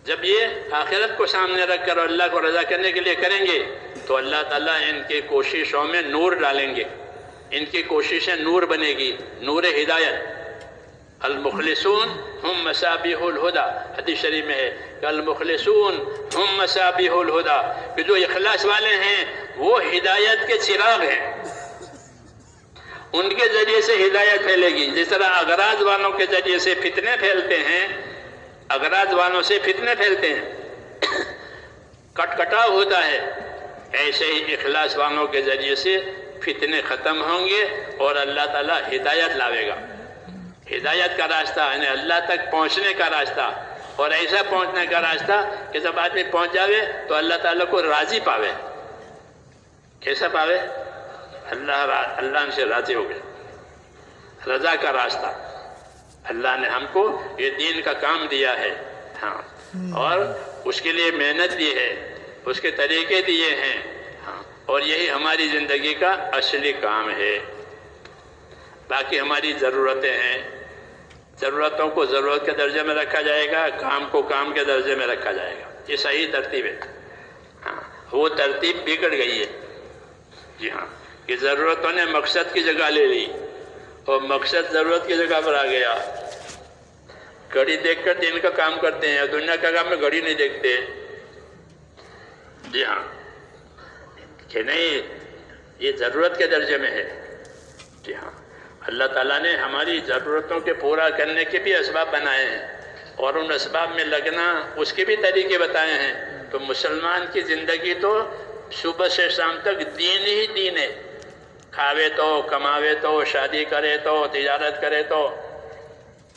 [SPEAKER 1] جب یہ آخرت کو سامنے رکھ کر اللہ کو رضا کرنے کے لیے کریں گے تو اللہ تعالیٰ ان کی کوششوں میں نور ڈالیں گے. ان کی کوششیں نور بنے گی، نور ہدایت. المخلصون ہم مصابیح الہدیٰ، حدیث شریف میں ہے کہ المخلصون ہم مصابیح الہدیٰ، کہ جو اخلاص والے ہیں وہ ہدایت کے چراغ ہیں. ان کے ذریعے سے ہدایت پھیلے گی. جس طرح اغراض والوں کے ذریعے سے فتنے پھیلتے ہیں، اغراض والوں سے فتنے پھیلتے ہیں، کٹ کٹاؤ ہوتا ہے، ایسے ہی اخلاص والوں کے ذریعے سے فتنے ختم ہوں گے اور اللہ تعالیٰ ہدایت لاوے گا. ہدایت کا راستہ یعنی اللہ تک پہنچنے کا راستہ، اور ایسا پہنچنے کا راستہ کہ جب آدمی پہنچ جاوے تو اللہ تعالیٰ کو راضی پاوے. کیسا پاوے؟ اللہ سے راضی ہو گئے. رضا کا راستہ اللہ نے ہم کو یہ دین کا کام دیا ہے. ہاں اور اس کے لیے محنت دی ہے، اس کے طریقے دیے ہیں. ہاں اور یہی ہماری زندگی کا اصلی کام ہے. باقی ہماری ضرورتیں ہیں، ضرورتوں کو ضرورت کے درجے میں رکھا جائے گا، کام کو کام کے درجے میں رکھا جائے گا. یہ صحیح ترتیب ہے. ہاں وہ ترتیب بگڑ گئی ہے. جی ہاں کہ ضرورتوں نے مقصد کی جگہ لے لی اور مقصد ضرورت کی جگہ پر آ گیا. گھڑی دیکھ کر دن کا کام کرتے ہیں، دنیا کا کام میں گھڑی نہیں دیکھتے. جی ہاں کہ نہیں یہ ضرورت کے درجے میں ہے. جی ہاں اللہ تعالیٰ نے ہماری ضرورتوں کے پورا کرنے کے بھی اسباب بنائے ہیں اور ان اسباب میں لگنا اس کے بھی طریقے بتائے ہیں. تو مسلمان کی زندگی تو صبح سے شام تک دین ہی دین ہے. کھاوے تو، کماوے تو، شادی کرے تو، تجارت کرے تو،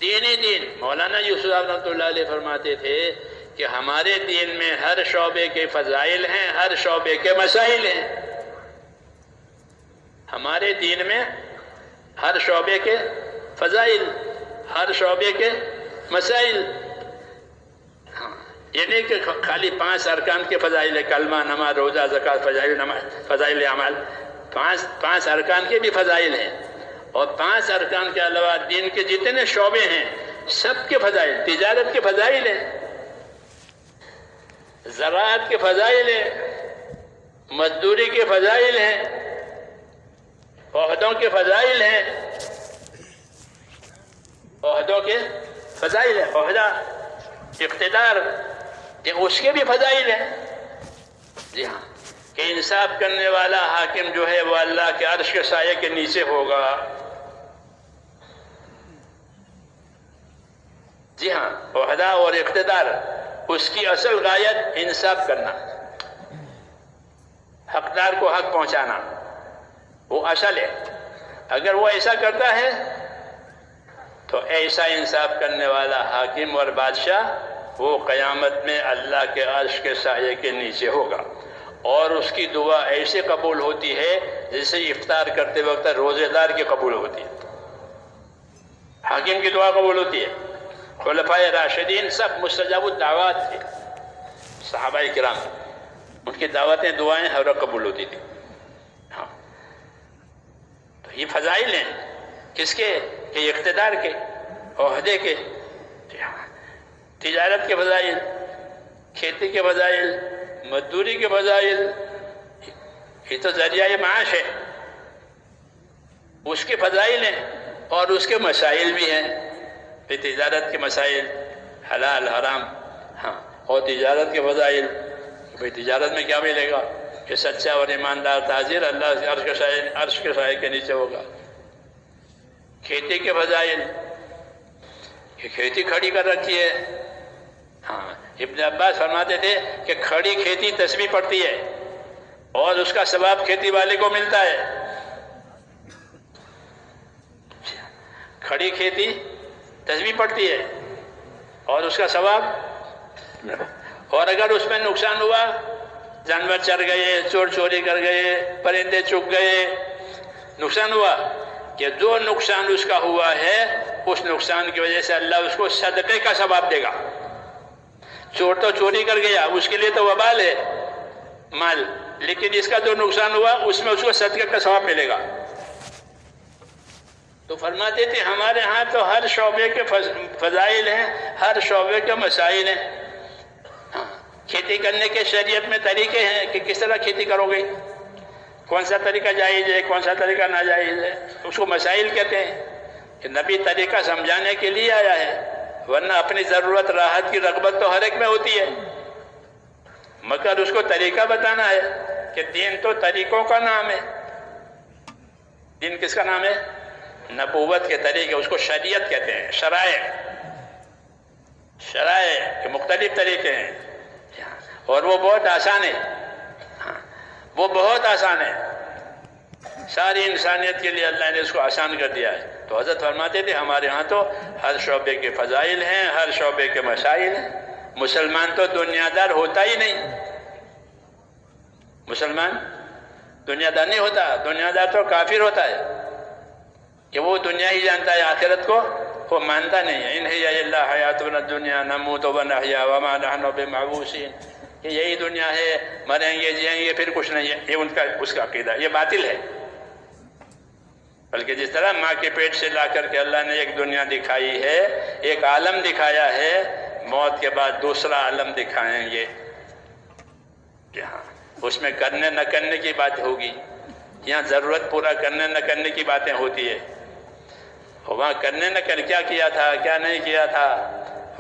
[SPEAKER 1] دین ہی دین. مولانا یوسف رحمۃ اللہ علیہ فرماتے تھے کہ ہمارے دین میں ہر شعبے کے فضائل ہیں، ہر شعبے کے مسائل ہیں. ہمارے دین میں ہر شعبے کے فضائل، ہر شعبے کے مسائل. یہ نہیں کہ خالی 5 ارکان کے فضائل ہے، کلمہ، نماز، روزہ، زکوٰۃ، فضائل نماز، فضائل اعمال. 5 ارکان کے بھی فضائل ہیں اور 5 ارکان کے علاوہ دین کے جتنے شعبے ہیں سب کے فضائل. تجارت کے فضائل ہیں، زراعت کے فضائل ہیں، مزدوری کے فضائل ہیں، عہدوں کے فضائل ہیں، عہدوں کے فضائل ہیں. عہدہ اقتدار کہ اس کے بھی فضائل ہیں. جی ہاں کہ انصاف کرنے والا حاکم جو ہے وہ اللہ کے عرش کے سائے کے نیچے ہوگا. جی ہاں عہدہ اور اقتدار اس کی اصل غایت انصاف کرنا، حقدار کو حق پہنچانا، وہ اصل ہے. اگر وہ ایسا کرتا ہے تو ایسا انصاف کرنے والا حاکم اور بادشاہ وہ قیامت میں اللہ کے عرش کے سائے کے نیچے ہوگا. اور اس کی دعا ایسے قبول ہوتی ہے جیسے افطار کرتے وقت روزے دار کی قبول ہوتی ہے، حاکم کی دعا قبول ہوتی ہے۔ خلفائے راشدین سب مستجاب الدعوات تھے، صحابہ کرام ان کی دعوتیں دعائیں ہر وقت قبول ہوتی تھی۔ ہاں، تو یہ فضائل ہیں کس کے؟ کہ اقتدار کے، عہدے کے، تجارت کے فضائل، کھیتی کے فضائل، مزدوری کے فضائل، یہ تو ذریعہ معاش ہے، اس کے فضائل ہیں اور اس کے مسائل بھی ہیں۔ پھر تجارت کے مسائل، حلال حرام، ہاں، اور تجارت کے فضائل، بھئی تجارت میں کیا ملے گا کہ سچا اور ایماندار تاجر اللہ عرش کے سائے کے نیچے ہوگا۔ کھیتی کے فضائل، کہ کھیتی کھڑی کر رکھی ہے، ہاں، ابن عباس فرماتے تھے کہ کھڑی کھیتی تسبیح پڑتی ہے اور اس کا ثواب کھیتی والے کو ملتا ہے۔ کھڑی کھیتی تسبیح پڑتی ہے اور اس کا ثواب، اور اگر اس میں نقصان ہوا، جانور چر گئے، چور چوری کر گئے، پرندے چگ گئے، نقصان ہوا، کہ جو نقصان اس کا ہوا ہے اس نقصان کی وجہ سے اللہ اس کو صدقے کا ثواب دے گا۔ چور تو چوری کر گیا، اس کے لیے تو وبال ہے مال، لیکن اس کا جو نقصان ہوا اس میں اس کو صدقے کا ثواب ملے گا۔ تو فرماتے تھے ہمارے ہاں تو ہر شعبے کے فضائل ہیں، ہر شعبے کے مسائل ہیں۔ کھیتی کرنے کے شریعت میں طریقے ہیں کہ کس طرح کھیتی کرو گے، کون سا طریقہ جائز ہے، کون سا طریقہ ناجائز ہے، اس کو مسائل کہتے ہیں۔ کہ نبی طریقہ سمجھانے کے لیے آیا ہے، ورنہ اپنی ضرورت راحت کی رغبت تو ہر ایک میں ہوتی ہے، مگر اس کو طریقہ بتانا ہے کہ دین تو طریقوں کا نام ہے۔ دین کس کا نام ہے؟ نبوت کے طریقے، اس کو شریعت کہتے ہیں، شرائع کے مختلف طریقے ہیں، اور وہ بہت آسان ہے، وہ بہت آسان ہے، ساری انسانیت کے لیے اللہ نے اس کو آسان کر دیا ہے۔ تو حضرت فرماتے تھے ہمارے ہاں تو ہر شعبے کے فضائل ہیں، ہر شعبے کے مسائل ہیں۔ مسلمان تو دنیا دار ہوتا ہی نہیں، مسلمان دنیا دار نہیں ہوتا، دنیا دار تو کافر ہوتا ہے کہ وہ دنیا ہی جانتا ہے، آخرت کو وہ مانتا نہیں ہے۔ ان ہی الا حیاتنا الدنیا نموت ونحیا وما نحن بمبعوثین، کہ یہی دنیا ہے، مریں گے جئیں گے پھر کچھ نہیں ہے، یہ اس کا عقیدہ، یہ باطل ہے۔ بلکہ جس طرح ماں کے پیٹ سے لا کر کے اللہ نے ایک دنیا دکھائی ہے، ایک عالم دکھایا ہے، موت کے بعد دوسرا عالم دکھائیں گے، کہ ہاں اس میں کرنے نہ کرنے کی بات ہوگی، یہاں ضرورت پورا کرنے نہ کرنے کی باتیں ہوتی ہے، وہاں کرنے نہ کرنے کیا کیا تھا، کیا نہیں کیا تھا،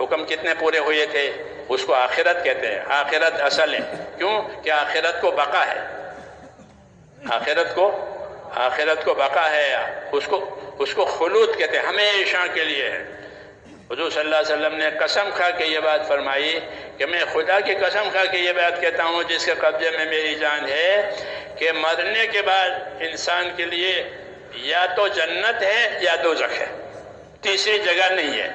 [SPEAKER 1] حکم کتنے پورے ہوئے تھے، اس کو آخرت کہتے ہیں۔ آخرت اصل ہے، کیوں کہ آخرت کو بقا ہے، آخرت کو بقا ہے، اس کو خلود کہتے ہیں، ہمیشہ کے لیے ہے۔ حضور صلی اللہ علیہ وسلم نے قسم کھا کے یہ بات فرمائی کہ میں خدا کی قسم کھا کے یہ بات کہتا ہوں جس کے قبضے میں میری جان ہے، کہ مرنے کے بعد انسان کے لیے یا تو جنت ہے یا دوزخ ہے، تیسری جگہ نہیں ہے۔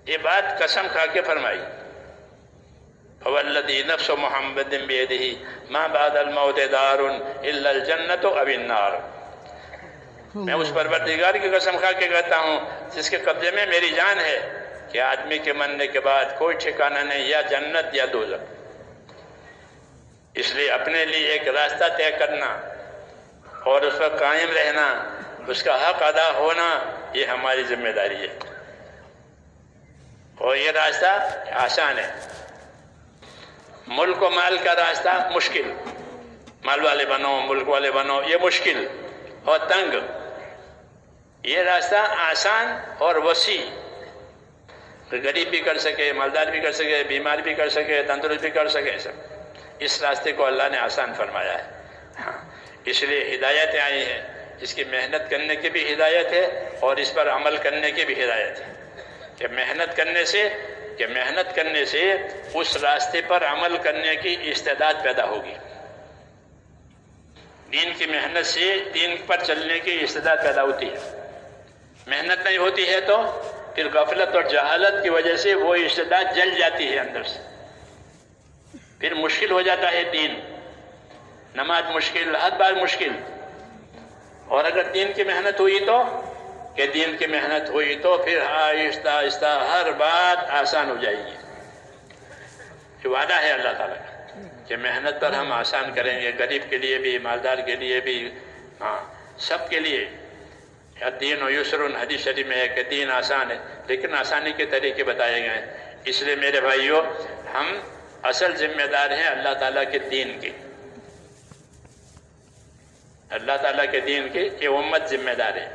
[SPEAKER 1] یہ بات قسم کھا کے فرمائی۔ فوالذی نفس محمد بیدہ ما بعد الموت دار الا الجنت او النار، میں اس پروردگار کی قسم کھا کے کہتا ہوں جس کے قبضے میں میری جان ہے کہ آدمی کے مرنے کے بعد کوئی ٹھکانہ نہیں، یا جنت یا دوزخ۔ اس لیے اپنے لیے ایک راستہ طے کرنا اور اس پر قائم رہنا، اس کا حق ادا ہونا، یہ ہماری ذمہ داری ہے۔ اور یہ راستہ آسان ہے، ملک و مال کا راستہ مشکل، مال والے بنو، ملک والے بنو، یہ مشکل اور تنگ۔ یہ راستہ آسان اور وسیع، غریب بھی کر سکے، مالدار بھی کر سکے، بیمار بھی کر سکے، تندرست بھی کر سکے، سب اس راستے کو اللہ نے آسان فرمایا ہے۔ ہاں، اس لیے ہدایتیں آئی ہیں، اس کی محنت کرنے کی بھی ہدایت ہے اور اس پر عمل کرنے کی بھی ہدایت ہے، کہ محنت کرنے سے اس راستے پر عمل کرنے کی استعداد پیدا ہوگی۔ دین کی محنت سے دین پر چلنے کی استعداد پیدا ہوتی ہے۔ محنت نہیں ہوتی ہے تو پھر غفلت اور جہالت کی وجہ سے وہ استعداد جل جاتی ہے اندر سے۔ پھر مشکل ہو جاتا ہے دین، نماز مشکل، ہر بار مشکل. اور اگر دین کی محنت ہوئی تو پھر آہستہ آہستہ ہر بات آسان ہو جائے گی. یہ وعدہ ہے اللہ تعالیٰ کا کہ محنت پر ہم آسان کریں گے، غریب کے لیے بھی، مالدار کے لیے بھی، سب کے لیے. الدین و یسر، حدیث شریف میں ہے کہ دین آسان ہے، لیکن آسانی کے طریقے بتائے گئے ہیں. اس لیے میرے بھائیوں، ہم اصل ذمہ دار ہیں اللہ تعالیٰ کے دین کے، اللہ تعالیٰ کے دین کی. یہ امت ذمہ دار ہے،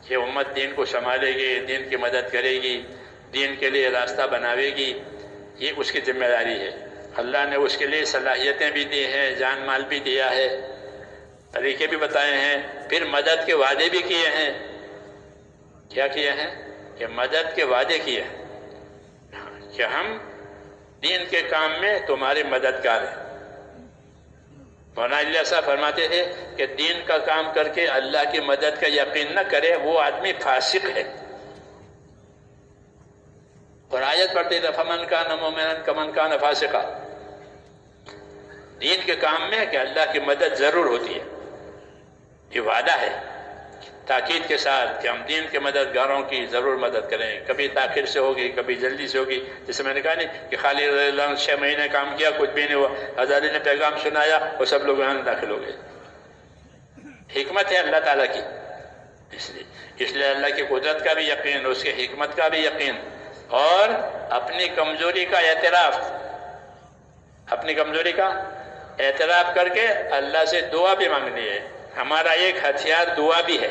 [SPEAKER 1] یہ امت دین کو سنبھالے گی، دین کی مدد کرے گی، دین کے لیے راستہ بناوے گی. یہ اس کی ذمہ داری ہے. اللہ نے اس کے لیے صلاحیتیں بھی دی ہیں، جان مال بھی دیا ہے، طریقے بھی بتائے ہیں، پھر مدد کے وعدے بھی کیے ہیں. کیا کیے ہیں؟ کہ مدد کے وعدے کیے ہیں کہ ہم دین کے کام میں تمہارے مددگار ہیں. مولانا علیہ صاحب فرماتے تھے کہ دین کا کام کر کے اللہ کی مدد کا یقین نہ کرے وہ آدمی فاسق ہے. اور آیت پڑھتے تھے فمن کان مؤمنا کمن کان فاسقا. دین کے کام میں کہ اللہ کی مدد ضرور ہوتی ہے، یہ وعدہ ہے تاکید کے ساتھ کہ ہم دین کے مددگاروں کی ضرور مدد کریں. کبھی تاخیر سے ہوگی، کبھی جلدی سے ہوگی. جیسے میں نے کہا نہیں کہ خالد رضی اللہ عنہ 6 مہینے کام کیا، کچھ بھی نہیں ہوا. ہزاری نے پیغام سنایا اور سب لوگ یہاں داخل ہو گئے. حکمت ہے اللہ تعالیٰ کی. اس لیے اللہ کی قدرت کا بھی یقین، اس کی حکمت کا بھی یقین، اور اپنی کمزوری کا اعتراف، اپنی کمزوری کا اعتراف کر کے اللہ سے دعا بھی مانگنی ہے. ہمارا ایک ہتھیار دعا بھی ہے.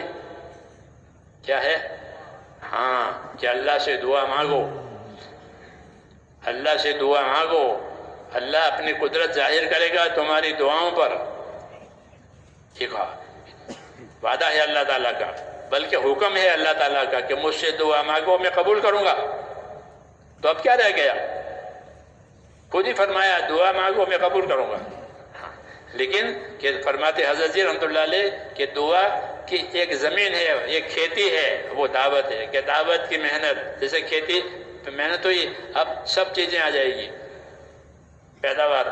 [SPEAKER 1] کیا ہے؟ کہ اللہ سے دعا مانگو، اللہ سے دعا مانگو. اللہ اپنی قدرت ظاہر کرے گا تمہاری دعاؤں پر. ٹھیک ہے، وعدہ ہے اللہ تعالیٰ کا، بلکہ حکم ہے اللہ تعالیٰ کا کہ مجھ سے دعا مانگو میں قبول کروں گا. تو اب کیا رہ گیا؟ خود ہی فرمایا دعا مانگو میں قبول کروں گا. لیکن کہ فرماتے حضرت جی رحمۃ اللہ علیہ کہ دعا کی ایک زمین ہے، ایک کھیتی ہے، وہ دعوت ہے. کہ دعوت کی محنت، جیسے کھیتی تو محنت ہوئی، اب سب چیزیں آ جائے گی، پیداوار.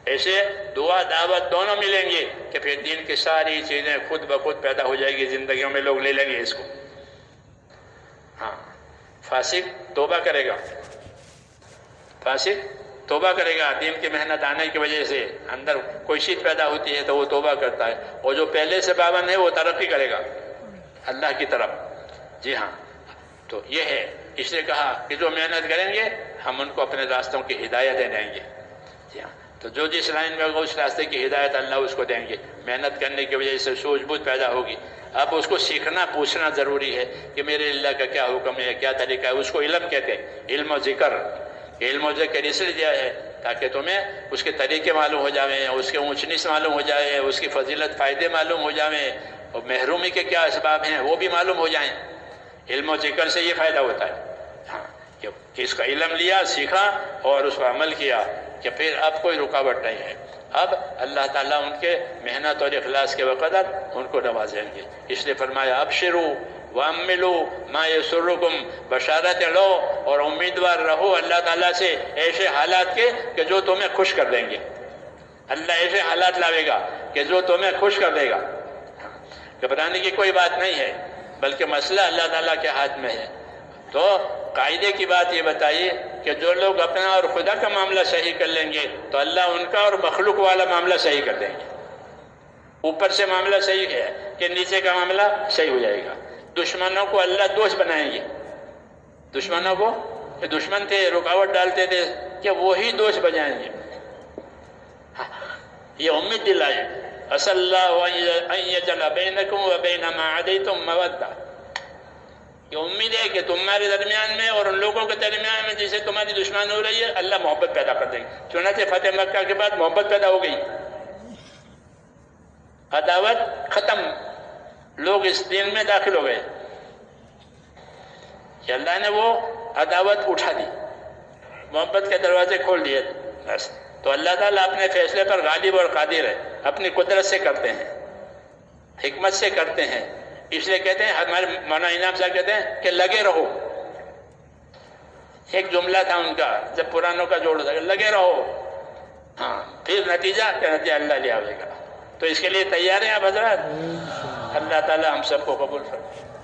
[SPEAKER 1] ایسے دعا دعوت دونوں ملیں گے کہ پھر دین کی ساری چیزیں خود بخود پیدا ہو جائے گی زندگیوں میں، لوگ لے لیں گے اس کو. فاسق توبہ کرے گا، فاسق توبہ کرے گا. دین کی محنت آنے کی وجہ سے اندر کوئی چیز پیدا ہوتی ہے تو وہ توبہ کرتا ہے، اور جو پہلے سے پابند ہے وہ ترقی کرے گا اللہ کی طرف. جی ہاں، تو یہ ہے. اس لیے کہا کہ جو محنت کریں گے ہم ان کو اپنے راستوں کی ہدایتیں دیں گے. جی ہاں، تو جو جس لائن میں ہوگا اس راستے کی ہدایت اللہ اس کو دیں گے. محنت کرنے کی وجہ سے سوجھ بوجھ پیدا ہوگی. اب اس کو سیکھنا پوچھنا ضروری ہے کہ میرے اللہ کا کیا حکم ہے، کیا طریقہ ہے. اس کو علم کہتے ہیں، علم و ذکر. علم و ذکر اس لیے دیا ہے تاکہ تمہیں اس کے طریقے معلوم ہو جائیں، اس کے اونچ نیچ معلوم ہو جائے، اس کی فضیلت فائدے معلوم ہو جائیں، اور محرومی کے کیا اسباب ہیں وہ بھی معلوم ہو جائیں. علم و ذکر سے یہ فائدہ ہوتا ہے کہ اس کا علم لیا، سیکھا اور اس پر عمل کیا کہ پھر اب کوئی رکاوٹ نہیں ہے. اب اللہ تعالیٰ ان کے محنت اور اخلاص کے وقدر ان کو نوازیں گے. اس لیے فرمایا ابشروا وَأَمِّلُوا مَا يَسُرُّكُمْ. بشارت لو اور امیدوار رہو اللہ تعالیٰ سے ایسے حالات کے کہ جو تمہیں خوش کر دیں گے. اللہ ایسے حالات لاوے گا کہ جو تمہیں خوش کر دے گا. گھبرانے کی کوئی بات نہیں ہے، بلکہ مسئلہ اللہ تعالیٰ کے ہاتھ میں ہے. تو قاعدے کی بات یہ بتائیے کہ جو لوگ اپنا اور خدا کا معاملہ صحیح کر لیں گے تو اللہ ان کا اور مخلوق والا معاملہ صحیح کر دیں گے. اوپر سے معاملہ صحیح ہے کہ نیچے کا معاملہ صحیح ہو جائے گا. دشمنوں کو اللہ دوست بنائیں گے. دشمنوں کو کہ دشمن تھے رکاوٹ ڈالتے تھے کہ وہی دوست بنائیں گے. یہ امید دلائے اصل اللہ ان یجعل بینکم و بین ما عادیتم مودہ. یہ امید ہے کہ تمہارے درمیان میں اور ان لوگوں کے درمیان میں جسے تمہاری دشمن ہو رہی ہے اللہ محبت پیدا کر دیں گے. چنانچہ فتح مکہ کے بعد محبت پیدا ہو گئی، عداوت ختم، لوگ اس دین میں داخل ہو گئے کہ اللہ نے وہ عداوت اٹھا دی، محبت کے دروازے کھول دیے. بس تو اللہ تعالیٰ اپنے فیصلے پر غالب اور قادر ہے، اپنی قدرت سے کرتے ہیں، حکمت سے کرتے ہیں. اس لیے کہتے ہیں ہمارے مولانا انعام صاحب کہتے ہیں کہ لگے رہو. ایک جملہ تھا ان کا جب پرانوں کا جوڑ تھا، لگے رہو، ہاں پھر نتیجہ اللہ لے آئے گا. تو اس کے لیے تیار ہیں آپ حضرات؟ اللہ تعالی ہم سب کو قبول فرمائے.